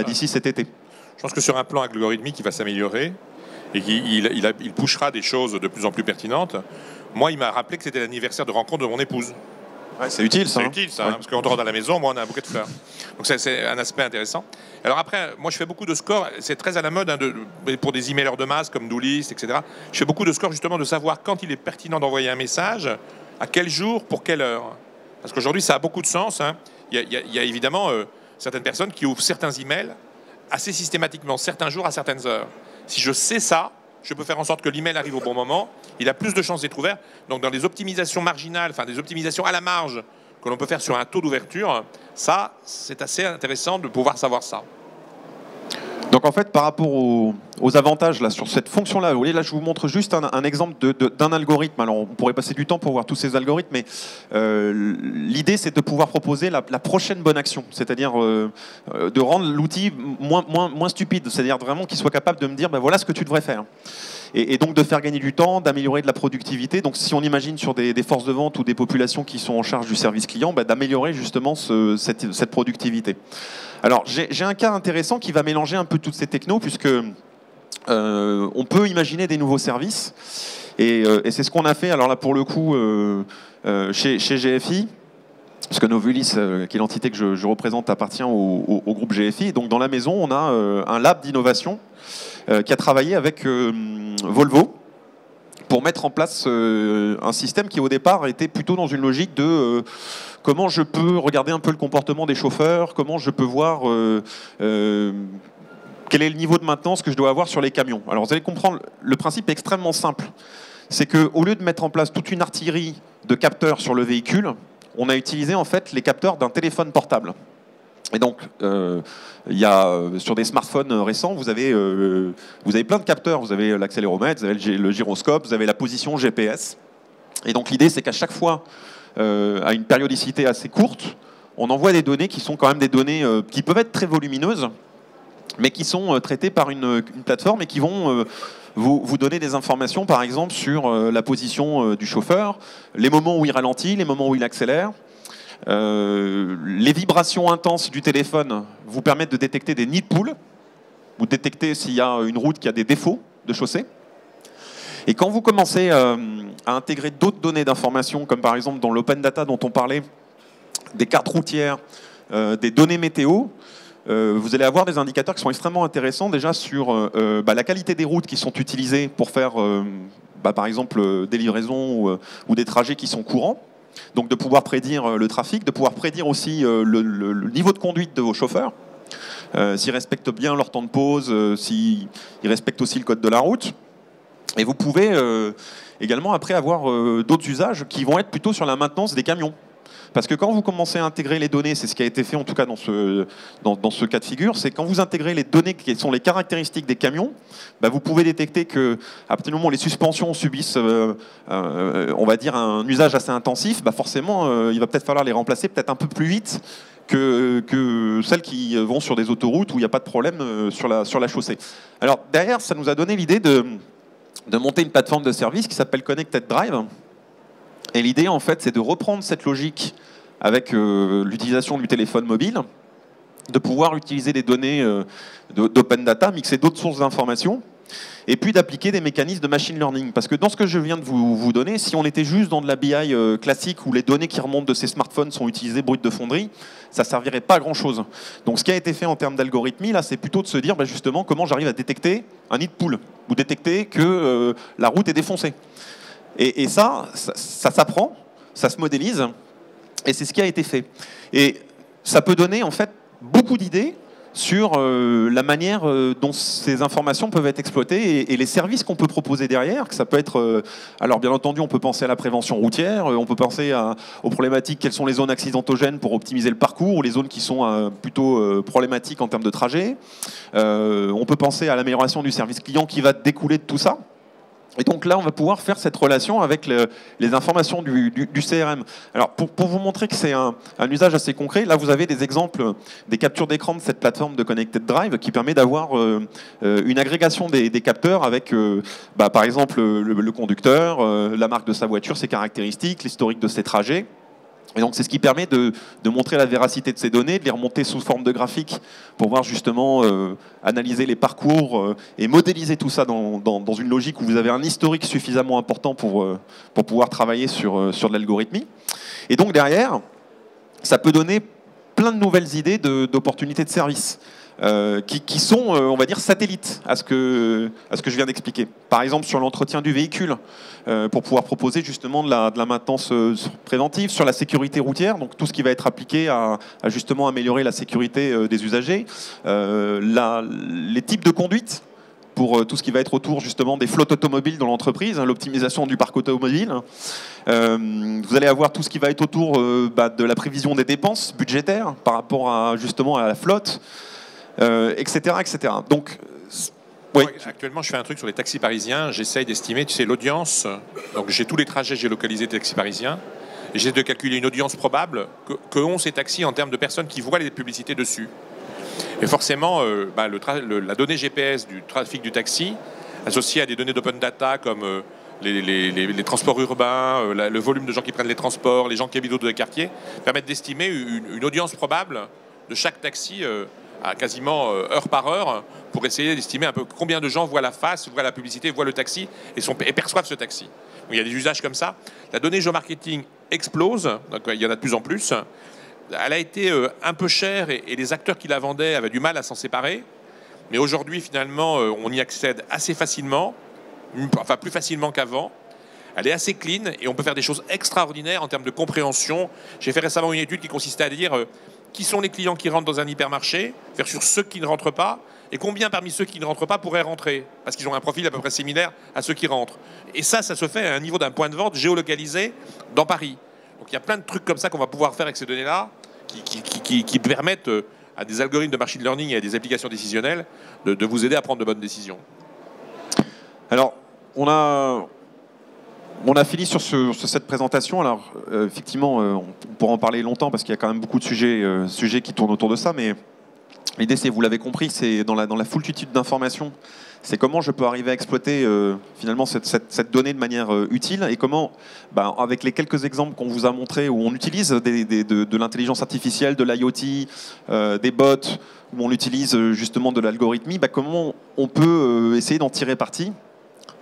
Speaker 1: d'ici cet été.
Speaker 2: Je pense que sur un plan algorithmique, il va s'améliorer et qu'il pushera des choses de plus en plus pertinentes. Moi, il m'a rappelé que c'était l'anniversaire de rencontre de mon épouse.
Speaker 1: Ouais, c'est utile, ça.
Speaker 2: C'est utile, ça, parce qu'on rentre à la maison, moi, on a un bouquet de fleurs. Donc c'est un aspect intéressant. Alors après, moi, je fais beaucoup de scores. C'est très à la mode pour des emailers de masse comme Doolist, etc. Je fais beaucoup de scores, justement, de savoir quand il est pertinent d'envoyer un message, à quel jour, pour quelle heure. Parce qu'aujourd'hui, ça a beaucoup de sens. Hein. Il y a évidemment certaines personnes qui ouvrent certains emails assez systématiquement, certains jours à certaines heures. Si je sais ça, je peux faire en sorte que l'email arrive au bon moment. Il a plus de chances d'être ouvert. Donc dans des optimisations marginales, enfin des optimisations à la marge que l'on peut faire sur un taux d'ouverture, ça, c'est assez intéressant de pouvoir savoir ça.
Speaker 1: Donc en fait, par rapport aux avantages là, sur cette fonction-là, vous voyez, là je vous montre juste un exemple d'un algorithme. Alors on pourrait passer du temps pour voir tous ces algorithmes, mais l'idée c'est de pouvoir proposer la prochaine bonne action, c'est-à-dire de rendre l'outil moins stupide, c'est-à-dire vraiment qu'il soit capable de me dire ben, voilà ce que tu devrais faire. Et donc de faire gagner du temps, d'améliorer de la productivité. Donc si on imagine sur des forces de vente ou des populations qui sont en charge du service client, ben, d'améliorer justement cette productivité. Alors j'ai un cas intéressant qui va mélanger un peu toutes ces technos, puisque on peut imaginer des nouveaux services. Et c'est ce qu'on a fait, alors là pour le coup, chez GFI, parce que Novulis, qui est l'entité que je représente, appartient au groupe GFI. Et donc dans la maison, on a un lab d'innovation qui a travaillé avec Volvo pour mettre en place un système qui au départ était plutôt dans une logique de comment je peux regarder un peu le comportement des chauffeurs, comment je peux voir quel est le niveau de maintenance que je dois avoir sur les camions. Alors vous allez comprendre, le principe est extrêmement simple. C'est qu'au lieu de mettre en place toute une artillerie de capteurs sur le véhicule, on a utilisé en fait les capteurs d'un téléphone portable. Et donc, sur des smartphones récents, vous avez plein de capteurs. Vous avez l'accéléromètre, vous avez le gyroscope, vous avez la position GPS. Et donc l'idée, c'est qu'à chaque fois, à une périodicité assez courte, on envoie des données qui sont quand même des données qui peuvent être très volumineuses, mais qui sont traitées par une plateforme et qui vont vous donner des informations, par exemple, sur la position du chauffeur, les moments où il ralentit, les moments où il accélère. Les vibrations intenses du téléphone vous permettent de détecter des nids de poules. Vous détectez s'il y a une route qui a des défauts de chaussée. Et quand vous commencez à intégrer d'autres données d'information, comme par exemple dans l'open data dont on parlait, des cartes routières, des données météo, vous allez avoir des indicateurs qui sont extrêmement intéressants déjà sur la qualité des routes qui sont utilisées pour faire par exemple des livraisons ou des trajets qui sont courants. Donc de pouvoir prédire le trafic, de pouvoir prédire aussi le niveau de conduite de vos chauffeurs, s'ils respectent bien leur temps de pause, s'ils respectent aussi le code de la route. Et vous pouvez également après avoir d'autres usages qui vont être plutôt sur la maintenance des camions. Parce que quand vous commencez à intégrer les données, c'est ce qui a été fait en tout cas dans ce cas de figure, c'est quand vous intégrez les données qui sont les caractéristiques des camions, vous pouvez détecter qu'à partir du moment où les suspensions subissent, on va dire, un usage assez intensif, forcément, il va peut-être falloir les remplacer peut-être un peu plus vite que celles qui vont sur des autoroutes où il n'y a pas de problème sur la chaussée. Alors derrière, ça nous a donné l'idée de monter une plateforme de service qui s'appelle Connected Drive. Et l'idée, en fait, c'est de reprendre cette logique avec l'utilisation du téléphone mobile, de pouvoir utiliser des données d'open data, mixer d'autres sources d'informations, et puis d'appliquer des mécanismes de machine learning. Parce que dans ce que je viens de vous donner, si on était juste dans de la BI classique, où les données qui remontent de ces smartphones sont utilisées brutes de fonderie, ça ne servirait pas à grand-chose. Donc ce qui a été fait en termes d'algorithmie, là, c'est plutôt de se dire justement comment j'arrive à détecter un nid de poule, ou détecter que la route est défoncée. Et ça s'apprend, ça se modélise, et c'est ce qui a été fait. Et ça peut donner en fait beaucoup d'idées sur la manière dont ces informations peuvent être exploitées et les services qu'on peut proposer derrière. Que ça peut être, alors bien entendu, on peut penser à la prévention routière, on peut penser aux problématiques, quelles sont les zones accidentogènes pour optimiser le parcours, ou les zones qui sont plutôt problématiques en termes de trajet. On peut penser à l'amélioration du service client qui va découler de tout ça. Et donc là, on va pouvoir faire cette relation avec les informations du CRM. Alors, pour vous montrer que c'est un usage assez concret, là, vous avez des exemples, des captures d'écran de cette plateforme de Connected Drive qui permet d'avoir une agrégation des capteurs avec, par exemple, le conducteur, la marque de sa voiture, ses caractéristiques, l'historique de ses trajets. Et donc c'est ce qui permet de montrer la véracité de ces données, de les remonter sous forme de graphiques pour voir justement analyser les parcours et modéliser tout ça dans une logique où vous avez un historique suffisamment important pour pouvoir travailler sur de l'algorithmie. Et donc derrière, ça peut donner plein de nouvelles idées d'opportunités de service. qui sont, on va dire, satellites à ce que je viens d'expliquer. Par exemple, sur l'entretien du véhicule, pour pouvoir proposer justement de la maintenance préventive, sur la sécurité routière, donc tout ce qui va être appliqué à justement améliorer la sécurité des usagers, les types de conduite, pour tout ce qui va être autour justement des flottes automobiles dans l'entreprise, l'optimisation du parc automobile. Vous allez avoir tout ce qui va être autour de la prévision des dépenses budgétaires par rapport justement à la flotte, etc., etc. Donc, oui.
Speaker 2: Actuellement, je fais un truc sur les taxis parisiens. J'essaye d'estimer, tu sais, l'audience. Donc, j'ai tous les trajets géolocalisés des taxis parisiens. J'essaie de calculer une audience probable que ont ces taxis en termes de personnes qui voient les publicités dessus. Et forcément, la donnée GPS du trafic du taxi, associée à des données d'open data comme les transports urbains, le volume de gens qui prennent les transports, les gens qui habitent autour des quartiers, permettent d'estimer une audience probable de chaque taxi à quasiment heure par heure pour essayer d'estimer un peu combien de gens voient la face, voient la publicité, voient le taxi et perçoivent ce taxi. Donc, il y a des usages comme ça. La donnée géomarketing explose, donc il y en a de plus en plus. Elle a été un peu chère et les acteurs qui la vendaient avaient du mal à s'en séparer. Mais aujourd'hui, finalement, on y accède assez facilement, enfin plus facilement qu'avant. Elle est assez clean et on peut faire des choses extraordinaires en termes de compréhension. J'ai fait récemment une étude qui consistait à dire qui sont les clients qui rentrent dans un hypermarché versus ceux qui ne rentrent pas et combien parmi ceux qui ne rentrent pas pourraient rentrer parce qu'ils ont un profil à peu près similaire à ceux qui rentrent. Et ça se fait à un niveau d'un point de vente géolocalisé dans Paris. Donc il y a plein de trucs comme ça qu'on va pouvoir faire avec ces données-là qui permettent à des algorithmes de machine learning et à des applications décisionnelles de vous aider à prendre de bonnes décisions.
Speaker 1: Alors, on a fini sur cette présentation. Alors, effectivement, on pourra en parler longtemps parce qu'il y a quand même beaucoup de sujets qui tournent autour de ça. Mais l'idée, vous l'avez compris, c'est dans la foultitude d'informations. C'est comment je peux arriver à exploiter finalement cette donnée de manière utile et comment, avec les quelques exemples qu'on vous a montrés où on utilise de l'intelligence artificielle, de l'IoT, des bots, où on utilise justement de l'algorithmie, comment on peut essayer d'en tirer parti.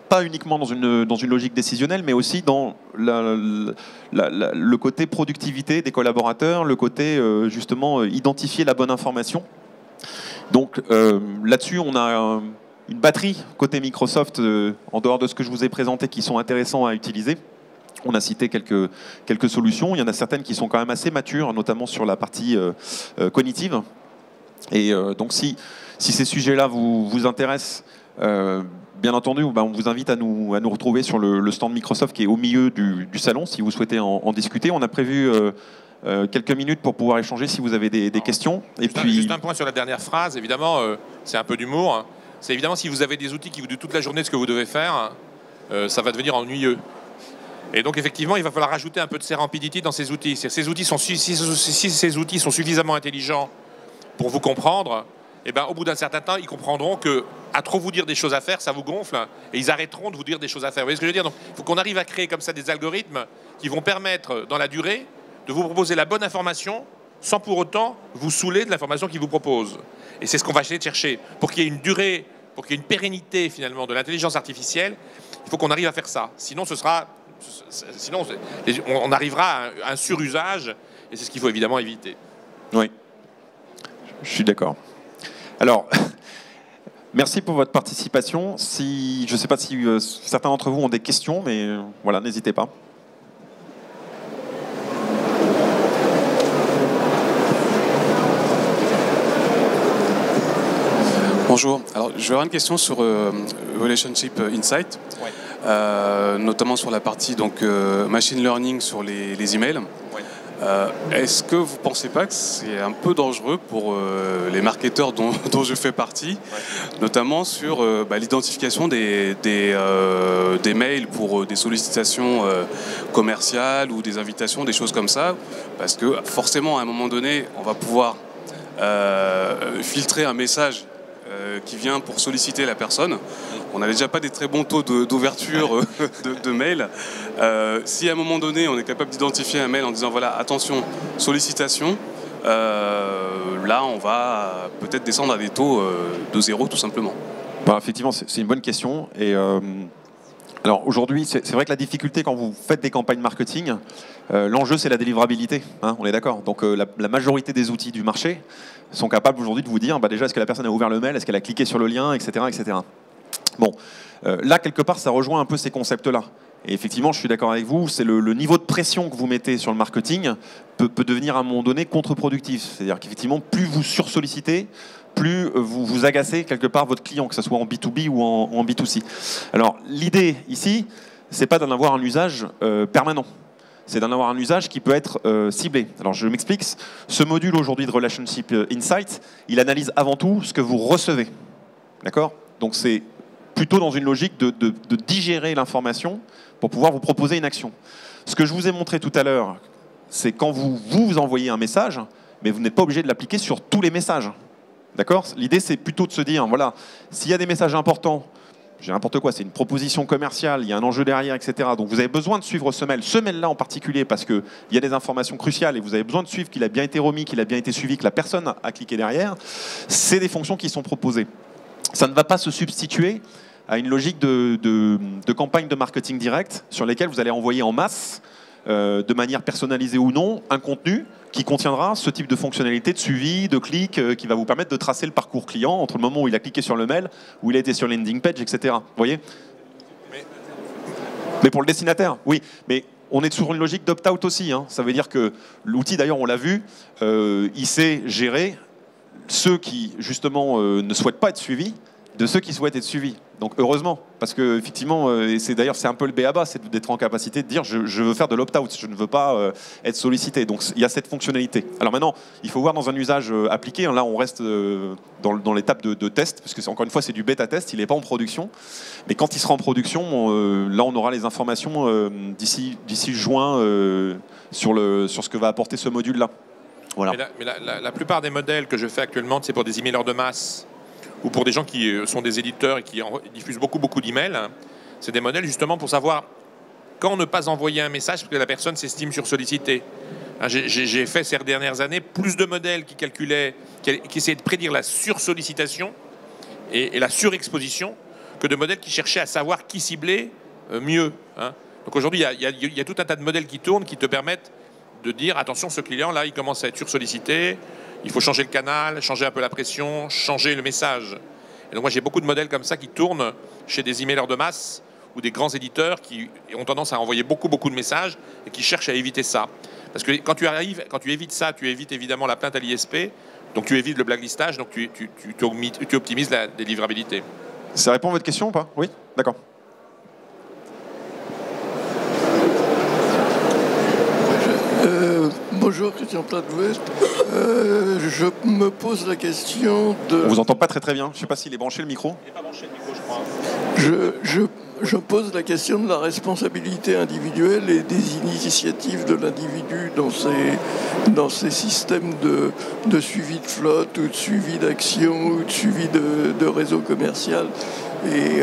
Speaker 1: Pas uniquement dans une logique décisionnelle, mais aussi dans le côté productivité des collaborateurs, le côté justement identifier la bonne information. Donc là-dessus, on a une batterie côté Microsoft, en dehors de ce que je vous ai présenté, qui sont intéressants à utiliser. On a cité quelques solutions. Il y en a certaines qui sont quand même assez matures, notamment sur la partie cognitive. Et donc si ces sujets-là vous intéressent, bien entendu, on vous invite à nous retrouver sur le stand Microsoft qui est au milieu du salon, si vous souhaitez en discuter. On a prévu quelques minutes pour pouvoir échanger si vous avez des questions. Et puis...
Speaker 2: Juste un point sur la dernière phrase, évidemment, c'est un peu d'humour. Hein. C'est évidemment si vous avez des outils qui vous disent toute la journée ce que vous devez faire, ça va devenir ennuyeux. Et donc effectivement, il va falloir rajouter un peu de sérendipité dans ces outils. Si ces outils sont suffisamment intelligents pour vous comprendre, et au bout d'un certain temps, ils comprendront que à trop vous dire des choses à faire, ça vous gonfle, et ils arrêteront de vous dire des choses à faire. Vous voyez ce que je veux dire? Donc, il faut qu'on arrive à créer comme ça des algorithmes qui vont permettre, dans la durée, de vous proposer la bonne information sans pour autant vous saouler de l'information qu'ils vous proposent. Et c'est ce qu'on va essayer de chercher. Pour qu'il y ait une durée, pour qu'il y ait une pérennité finalement de l'intelligence artificielle, il faut qu'on arrive à faire ça. Sinon, on arrivera à un surusage, et c'est ce qu'il faut évidemment éviter.
Speaker 1: Oui, je suis d'accord. Alors, merci pour votre participation. Je ne sais pas si certains d'entre vous ont des questions, mais voilà, n'hésitez pas.
Speaker 3: Bonjour. Alors, je vais avoir une question sur Relationship Insight, notamment sur la partie machine learning sur les emails. Est-ce que vous ne pensez pas que c'est un peu dangereux pour les marketeurs dont je fais partie, notamment sur l'identification des mails pour des sollicitations commerciales ou des invitations, des choses comme ça, parce que forcément, à un moment donné, on va pouvoir filtrer un message qui vient pour solliciter la personne. On n'avait déjà pas des très bons taux d'ouverture de mails. Si à un moment donné, on est capable d'identifier un mail en disant voilà, attention, sollicitation, là, on va peut-être descendre à des taux de 0 tout simplement.
Speaker 1: Effectivement, c'est une bonne question. Et Alors aujourd'hui, c'est vrai que la difficulté quand vous faites des campagnes marketing, l'enjeu c'est la délivrabilité, hein, on est d'accord. Donc la majorité des outils du marché sont capables aujourd'hui de vous dire déjà est-ce que la personne a ouvert le mail, est-ce qu'elle a cliqué sur le lien, etc. etc. Bon, là quelque part ça rejoint un peu ces concepts-là. Et effectivement, je suis d'accord avec vous, c'est le niveau de pression que vous mettez sur le marketing peut devenir à un moment donné contre-productif. C'est-à-dire qu'effectivement, plus vous sursollicitez, plus vous agacez quelque part votre client, que ce soit en B2B ou en B2C. Alors l'idée ici, c'est pas d'en avoir un usage permanent. C'est d'en avoir un usage qui peut être ciblé. Alors je m'explique. Ce module aujourd'hui de Relationship Insight, il analyse avant tout ce que vous recevez. D'accord? Donc c'est plutôt dans une logique de digérer l'information pour pouvoir vous proposer une action. Ce que je vous ai montré tout à l'heure, c'est quand vous envoyez un message, mais vous n'êtes pas obligé de l'appliquer sur tous les messages. D'accord? L'idée, c'est plutôt de se dire, voilà, s'il y a des messages importants, j'ai n'importe quoi, c'est une proposition commerciale, il y a un enjeu derrière, etc. Donc vous avez besoin de suivre ce mail-là en particulier, parce qu'il y a des informations cruciales et vous avez besoin de suivre qu'il a bien été remis, qu'il a bien été suivi, que la personne a cliqué derrière. C'est des fonctions qui sont proposées. Ça ne va pas se substituer à une logique de campagne de marketing direct sur lesquelles vous allez envoyer en masse, de manière personnalisée ou non, un contenu qui contiendra ce type de fonctionnalité de suivi, de clic, qui va vous permettre de tracer le parcours client entre le moment où il a cliqué sur le mail, où il a été sur le landing page, etc. Vous voyez? Mais pour le destinataire, oui. Mais on est sur une logique d'opt-out aussi. Hein. Ça veut dire que l'outil, d'ailleurs, on l'a vu, il sait gérer ceux qui, justement, ne souhaitent pas être suivis de ceux qui souhaitent être suivis. Donc heureusement, parce que effectivement, et c'est d'ailleurs c'est un peu le b.a.-ba, c'est d'être en capacité de dire je veux faire de l'opt-out, je ne veux pas être sollicité. Donc il y a cette fonctionnalité. Alors maintenant, il faut voir dans un usage appliqué. Là, on reste dans l'étape de test, parce que encore une fois, c'est du bêta test. Il n'est pas en production, mais quand il sera en production, là, on aura les informations d'ici juin sur ce que va apporter ce module-là. Voilà.
Speaker 2: Mais la plupart des modèles que je fais actuellement, c'est pour des emailers de masse ou pour des gens qui sont des éditeurs et qui diffusent beaucoup d'emails. C'est des modèles justement pour savoir quand ne pas envoyer un message parce que la personne s'estime sursollicitée. J'ai fait ces dernières années plus de modèles qui calculaient, qui essayaient de prédire la sursollicitation et la surexposition que de modèles qui cherchaient à savoir qui cibler mieux. Donc aujourd'hui, il y a tout un tas de modèles qui tournent qui te permettent de dire attention, ce client-là, il commence à être sursollicité. Il faut changer le canal, changer un peu la pression, changer le message. Et donc moi j'ai beaucoup de modèles comme ça qui tournent chez des emailers de masse ou des grands éditeurs qui ont tendance à envoyer beaucoup de messages et qui cherchent à éviter ça. Parce que quand tu évites ça, tu évites évidemment la plainte à l'ISP, donc tu évites le blacklistage, donc tu optimises la délivrabilité.
Speaker 1: Ça répond à votre question ou pas? Oui, d'accord.
Speaker 4: Bonjour, Christian Platt-Ouest. Je me pose la question de...
Speaker 1: On vous entend pas très bien. Je sais pas s'il est branché le micro.
Speaker 2: Il n'est pas branché le micro, je crois.
Speaker 4: Je pose la question de la responsabilité individuelle et des initiatives de l'individu dans ces systèmes de suivi de flotte ou de suivi d'action ou de suivi de réseau commercial. Et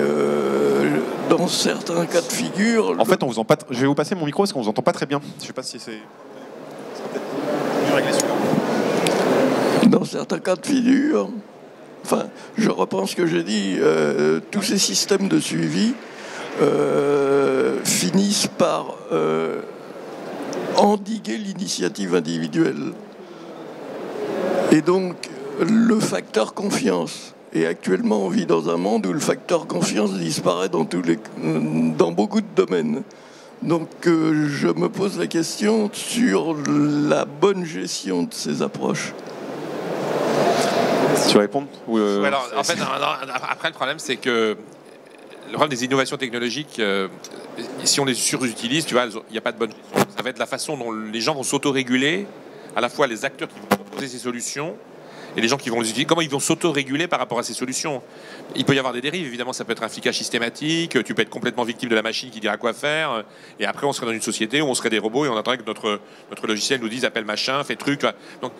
Speaker 4: dans certains cas de figure...
Speaker 1: En fait, on vous entend pas. Je vais vous passer mon micro parce qu'on vous entend pas très bien. Je sais pas si c'est...
Speaker 4: Dans certains cas de figure, enfin, je reprends ce que j'ai dit, tous ces systèmes de suivi finissent par endiguer l'initiative individuelle. Et donc, le facteur confiance. Et actuellement, on vit dans un monde où le facteur confiance disparaît dans beaucoup de domaines. Donc je me pose la question sur la bonne gestion de ces approches.
Speaker 1: Tu veux répondre
Speaker 2: alors, en fait, après, le problème, c'est que le problème des innovations technologiques, si on les surutilise, tu vois, il n'y a pas de bonne gestion. Ça va être la façon dont les gens vont s'autoréguler, à la fois les acteurs qui vont proposer ces solutions et les gens qui vont les utiliser, comment ils vont s'auto-réguler par rapport à ces solutions. Il peut y avoir des dérives, évidemment, ça peut être un flicage systématique, tu peux être complètement victime de la machine qui dira quoi faire, et après on serait dans une société où on serait des robots et on attendrait que notre logiciel nous dise appelle machin, fais truc. Donc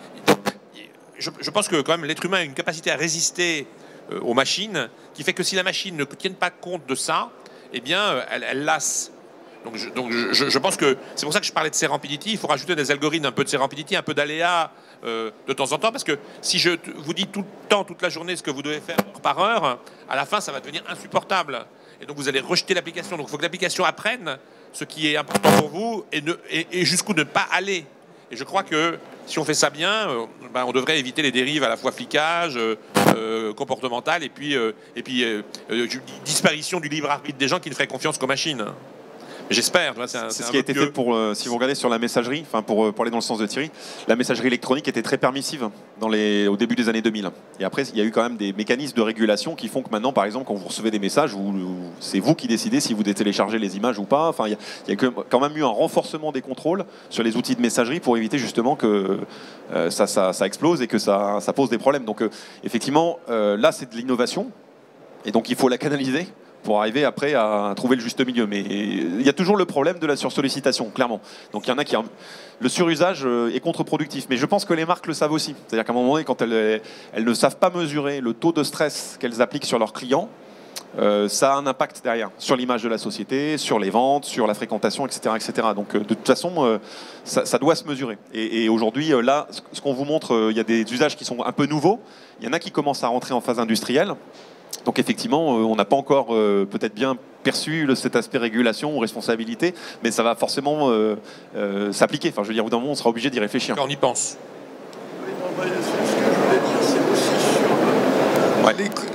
Speaker 2: je pense que quand même l'être humain a une capacité à résister aux machines qui fait que si la machine ne tienne pas compte de ça, eh bien elle lasse. Donc je pense que c'est pour ça que je parlais de serendipity. Il faut rajouter des algorithmes, un peu de serendipity, un peu d'aléa de temps en temps, parce que si je vous dis tout le temps, toute la journée, ce que vous devez faire par heure, à la fin, ça va devenir insupportable. et donc vous allez rejeter l'application. Donc il faut que l'application apprenne ce qui est important pour vous et jusqu'où ne pas aller. Et je crois que si on fait ça bien, on devrait éviter les dérives à la fois flicage, comportementales et puis disparition du libre arbitre des gens qui ne feraient confiance qu'aux machines. J'espère.
Speaker 1: C'est ce qui a été fait pour, si vous regardez sur la messagerie, enfin pour aller dans le sens de Thierry, la messagerie électronique était très permissive au début des années 2000. Et après, il y a eu quand même des mécanismes de régulation qui font que maintenant, par exemple, quand vous recevez des messages, c'est vous qui décidez si vous téléchargez les images ou pas. Enfin, il y a quand même eu un renforcement des contrôles sur les outils de messagerie pour éviter justement que ça explose et que ça pose des problèmes. Donc effectivement, là, c'est de l'innovation. Et donc, il faut la canaliser pour arriver après à trouver le juste milieu. Mais il y a toujours le problème de la sursollicitation, clairement. Donc il y en a qui... Le surusage est contre-productif. Mais je pense que les marques le savent aussi. C'est-à-dire qu'à un moment donné, quand elles ne savent pas mesurer le taux de stress qu'elles appliquent sur leurs clients, ça a un impact derrière, sur l'image de la société, sur les ventes, sur la fréquentation, etc. etc. Donc de toute façon, ça doit se mesurer. Et aujourd'hui, là, ce qu'on vous montre, il y a des usages qui sont un peu nouveaux. Il y en a qui commencent à rentrer en phase industrielle. Donc effectivement, on n'a pas encore peut-être bien perçu cet aspect régulation ou responsabilité, mais ça va forcément s'appliquer. Enfin, je veux dire, au bout d'un moment, on sera obligé d'y réfléchir.
Speaker 2: Quand on y pense.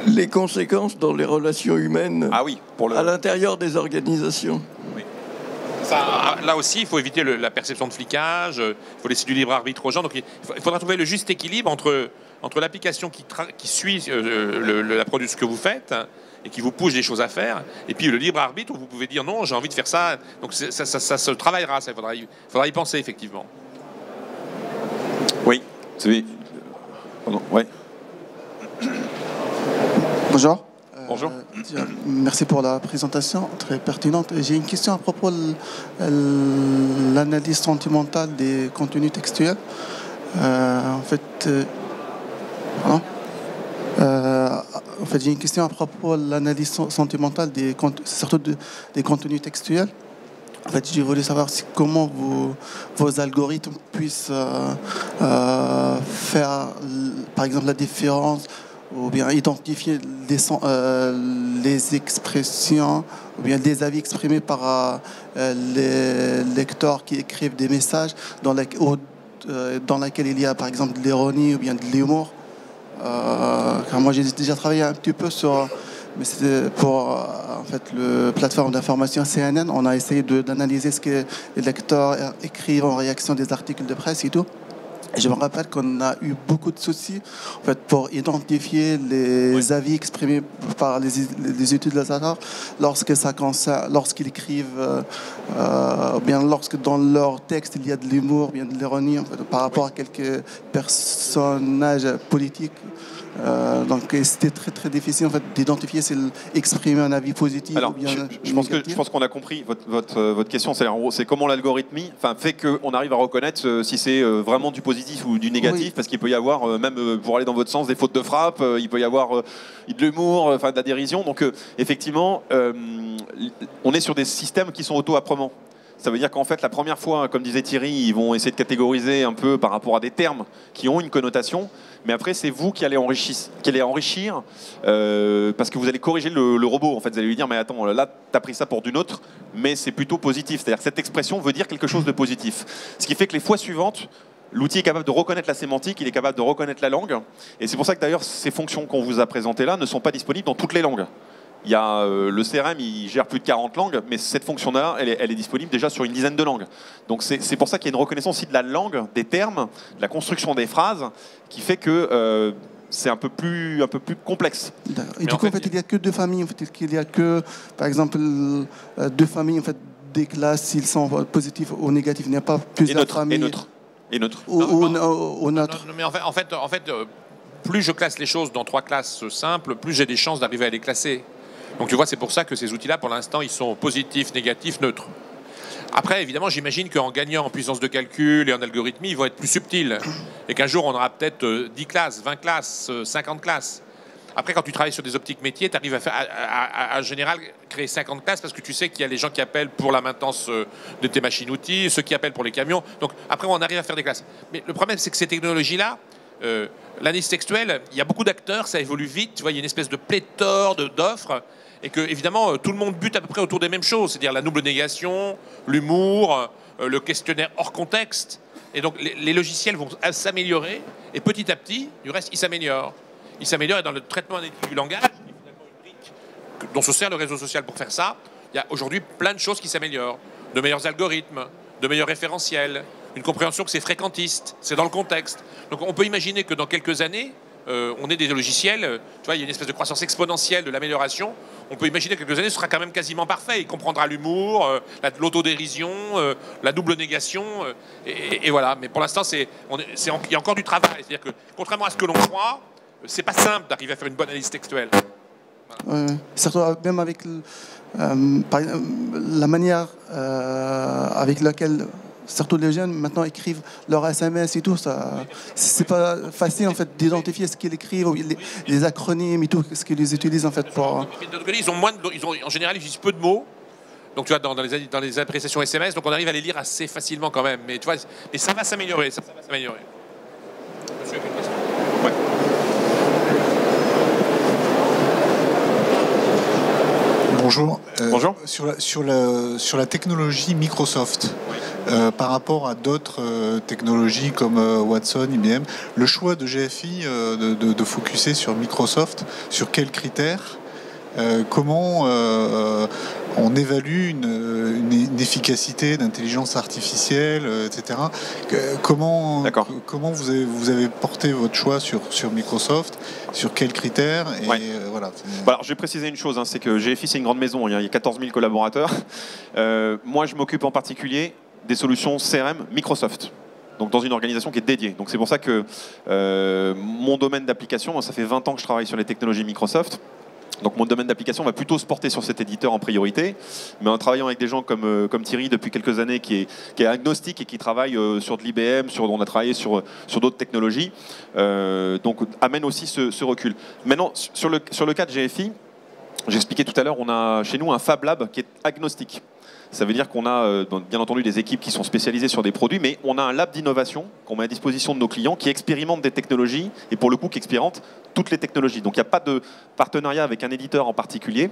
Speaker 4: Les conséquences dans les relations humaines à l'intérieur des organisations.
Speaker 2: Là aussi, il faut éviter la perception de flicage, il faut laisser du libre arbitre aux gens. Donc il faudra trouver le juste équilibre entre l'application qui suit ce que vous faites et qui vous pousse des choses à faire, et puis le libre arbitre où vous pouvez dire non, j'ai envie de faire ça. Donc ça se travaillera, il faudra y penser effectivement.
Speaker 1: Oui. Pardon, ouais.
Speaker 5: Bonjour.
Speaker 1: Bonjour.
Speaker 5: Merci pour la présentation, très pertinente. J'ai une question à propos de l'analyse sentimentale des contenus textuels. En fait, j'ai une question à propos de l'analyse sentimentale surtout des contenus textuels. En fait, j'ai voulu savoir comment vos algorithmes puissent faire, par exemple, la différence ou bien identifier les expressions ou bien des avis exprimés par les lecteurs qui écrivent des messages dans laquelle il y a par exemple de l'ironie ou bien de l'humour. Car moi j'ai déjà travaillé un petit peu mais c'était pour en fait le plateforme d'information CNN. On a essayé d'analyser ce que les lecteurs écrivent en réaction des articles de presse et tout. Et je me rappelle qu'on a eu beaucoup de soucis en fait, pour identifier les avis exprimés par les utilisateurs lorsqu'ils écrivent, bien lorsque dans leur texte il y a de l'humour, bien de l'ironie en fait, par rapport à quelques personnages politiques. Donc c'était très très difficile en fait, d'identifier si exprimer un avis positif
Speaker 1: Alors,
Speaker 5: ou bien
Speaker 1: je pense qu'on a compris votre question. C'est comment l'algorithmie fait qu'on arrive à reconnaître si c'est vraiment du positif ou du négatif, parce qu'il peut y avoir, même pour aller dans votre sens, des fautes de frappe, il peut y avoir de l'humour, de la dérision. Donc effectivement, on est sur des systèmes qui sont auto-apprenants. Ça veut dire qu'en fait, la première fois, comme disait Thierry, ils vont essayer de catégoriser un peu par rapport à des termes qui ont une connotation. Mais après, c'est vous qui allez enrichir parce que vous allez corriger le robot. En fait, vous allez lui dire, mais attends, là, tu as pris ça pour d'une autre, mais c'est plutôt positif. C'est-à-dire que cette expression veut dire quelque chose de positif. Ce qui fait que les fois suivantes, l'outil est capable de reconnaître la sémantique, il est capable de reconnaître la langue. Et c'est pour ça que d'ailleurs, ces fonctions qu'on vous a présentées là ne sont pas disponibles dans toutes les langues. Il y a le CRM, il gère plus de 40 langues, mais cette fonction-là, elle est disponible déjà sur une dizaine de langues. Donc c'est pour ça qu'il y a une reconnaissance aussi de la langue, des termes, de la construction des phrases, qui fait que c'est un peu plus complexe.
Speaker 5: Et du coup, en fait, il n'y a que deux familles. En fait, il n'y a que, par exemple, deux familles, en fait, des classes, s'ils sont positifs ou négatifs. Il n'y a pas plusieurs familles.
Speaker 1: Et neutre.
Speaker 5: Ou neutre.
Speaker 2: Mais en fait, plus je classe les choses dans 3 classes simples, plus j'ai des chances d'arriver à les classer. Donc tu vois, c'est pour ça que ces outils-là, pour l'instant, ils sont positifs, négatifs, neutres. Après, évidemment, j'imagine qu'en gagnant en puissance de calcul et en algorithmie, ils vont être plus subtils. Et qu'un jour, on aura peut-être 10 classes, 20 classes, 50 classes. Après, quand tu travailles sur des optiques métiers, tu arrives à en général créer 50 classes parce que tu sais qu'il y a les gens qui appellent pour la maintenance de tes machines-outils, ceux qui appellent pour les camions. Donc après, on arrive à faire des classes. Mais le problème, c'est que ces technologies-là l'analyse textuelle, il y a beaucoup d'acteurs, ça évolue vite, tu vois, il y a une espèce de pléthore d'offres, et que évidemment tout le monde bute à peu près autour des mêmes choses, c'est-à-dire la double négation, l'humour, le questionnaire hors contexte. Et donc les logiciels vont s'améliorer, et petit à petit, du reste, ils s'améliorent. Ils s'améliorent, et dans le traitement analytique du langage, qui est finalement une brique dont se sert le réseau social pour faire ça, il y a aujourd'hui plein de choses qui s'améliorent. De meilleurs algorithmes, de meilleurs référentiels, une compréhension que c'est fréquentiste, c'est dans le contexte. Donc on peut imaginer que dans quelques années, on ait des logiciels, tu vois, il y a une espèce de croissance exponentielle de l'amélioration. On peut imaginer que quelques années, ce sera quand même quasiment parfait. Il comprendra l'humour, l'autodérision, la double négation, et voilà. Mais pour l'instant, il y a encore du travail. C'est-à-dire que, contrairement à ce que l'on croit, c'est pas simple d'arriver à faire une bonne analyse textuelle.
Speaker 5: Surtout même avec la manière avec laquelle surtout les jeunes maintenant écrivent leurs SMS et tout, ça, c'est pas facile en fait d'identifier ce qu'ils écrivent, les acronymes et tout, ce qu'ils utilisent en fait pour.
Speaker 2: En général, ils utilisent peu de mots. Donc tu vois, dans les appréciations SMS, donc on arrive à les lire assez facilement quand même. Mais tu vois, mais ça va s'améliorer, ça va s'améliorer. Monsieur a une question. Ouais.
Speaker 6: Bonjour.
Speaker 1: Bonjour.
Speaker 6: Sur la technologie Microsoft, par rapport à d'autres technologies comme Watson, IBM, le choix de GFI de focuser sur Microsoft, sur quels critères, comment on évalue une efficacité d'intelligence artificielle, etc. Comment vous avez porté votre choix sur Microsoft, sur quels critères et voilà.
Speaker 1: Alors, je vais préciser une chose, c'est que GFI, c'est une grande maison, il y a 14 000 collaborateurs. Moi, je m'occupe en particulier des solutions CRM Microsoft, donc dans une organisation qui est dédiée. Donc c'est pour ça que mon domaine d'application, ça fait 20 ans que je travaille sur les technologies Microsoft. Donc mon domaine d'application va plutôt se porter sur cet éditeur en priorité, mais en travaillant avec des gens comme Thierry depuis quelques années, qui est agnostique et qui travaille sur de l'IBM, on a travaillé sur d'autres technologies, donc amène aussi ce recul. Maintenant, sur le cas de GFI, j'expliquais tout à l'heure, on a chez nous un Fab Lab qui est agnostique. Ça veut dire qu'on a bien entendu des équipes qui sont spécialisées sur des produits, mais on a un lab d'innovation qu'on met à disposition de nos clients qui expérimente des technologies et pour le coup qui expérimente toutes les technologies. Donc il n'y a pas de partenariat avec un éditeur en particulier.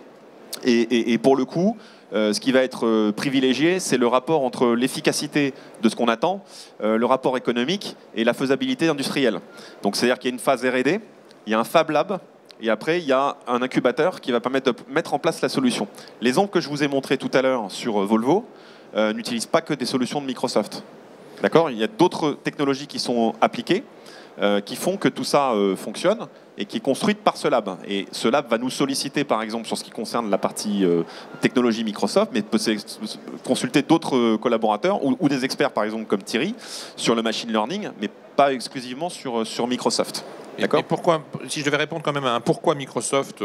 Speaker 1: Et pour le coup, ce qui va être privilégié, c'est le rapport entre l'efficacité de ce qu'on attend, le rapport économique et la faisabilité industrielle. Donc c'est-à-dire qu'il y a une phase R&D, il y a un Fab Lab, et après, il y a un incubateur qui va permettre de mettre en place la solution. L'exemple que je vous ai montré tout à l'heure sur Volvo n'utilise pas que des solutions de Microsoft. D'accord ? Il y a d'autres technologies qui sont appliquées, qui font que tout ça fonctionne et qui est construite par ce lab. Et ce lab va nous solliciter, par exemple, sur ce qui concerne la partie technologie Microsoft, mais peut consulter d'autres collaborateurs ou des experts, par exemple, comme Thierry, sur le machine learning, mais pas exclusivement sur Microsoft. D'accord ?
Speaker 2: Et pourquoi, si je devais répondre quand même à un pourquoi Microsoft,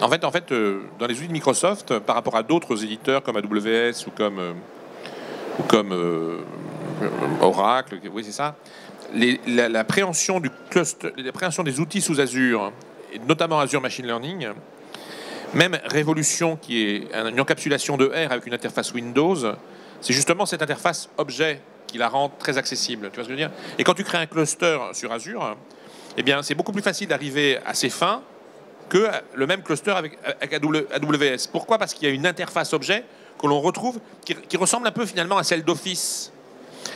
Speaker 2: en fait, dans les outils de Microsoft, par rapport à d'autres éditeurs comme AWS ou comme Oracle, oui c'est ça, la préhension du cluster, la préhension des outils sous Azure, et notamment Azure Machine Learning, même Révolution qui est une encapsulation de R avec une interface Windows, c'est justement cette interface objet qui la rend très accessible. Tu vois ce que je veux dire ? Et quand tu crées un cluster sur Azure, eh bien, c'est beaucoup plus facile d'arriver à ses fins que le même cluster avec AWS. Pourquoi ? Parce qu'il y a une interface objet que l'on retrouve qui ressemble un peu finalement à celle d'Office.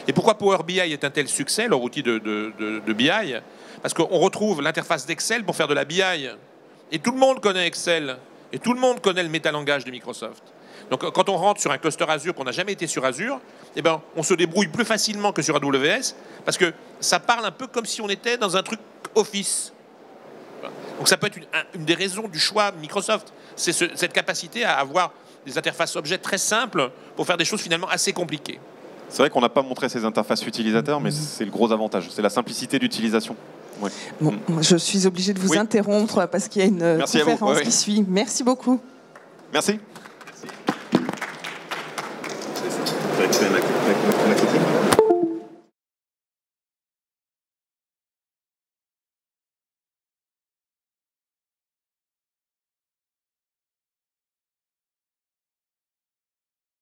Speaker 2: Et pourquoi Power BI est un tel succès, leur outil de BI ? Parce qu'on retrouve l'interface d'Excel pour faire de la BI. Et tout le monde connaît Excel. Et tout le monde connaît le métalangage de Microsoft. Donc quand on rentre sur un cluster Azure, qu'on n'a jamais été sur Azure, eh ben, on se débrouille plus facilement que sur AWS, parce que ça parle un peu comme si on était dans un truc Office. Donc ça peut être une des raisons du choix Microsoft. C'est cette capacité à avoir des interfaces objets très simples pour faire des choses finalement assez compliquées.
Speaker 1: C'est vrai qu'on n'a pas montré ces interfaces utilisateurs, mais c'est le gros avantage, c'est la simplicité d'utilisation. Ouais.
Speaker 7: Bon, je suis obligée de vous interrompre parce qu'il y a une conférence qui suit. Merci beaucoup.
Speaker 1: Merci.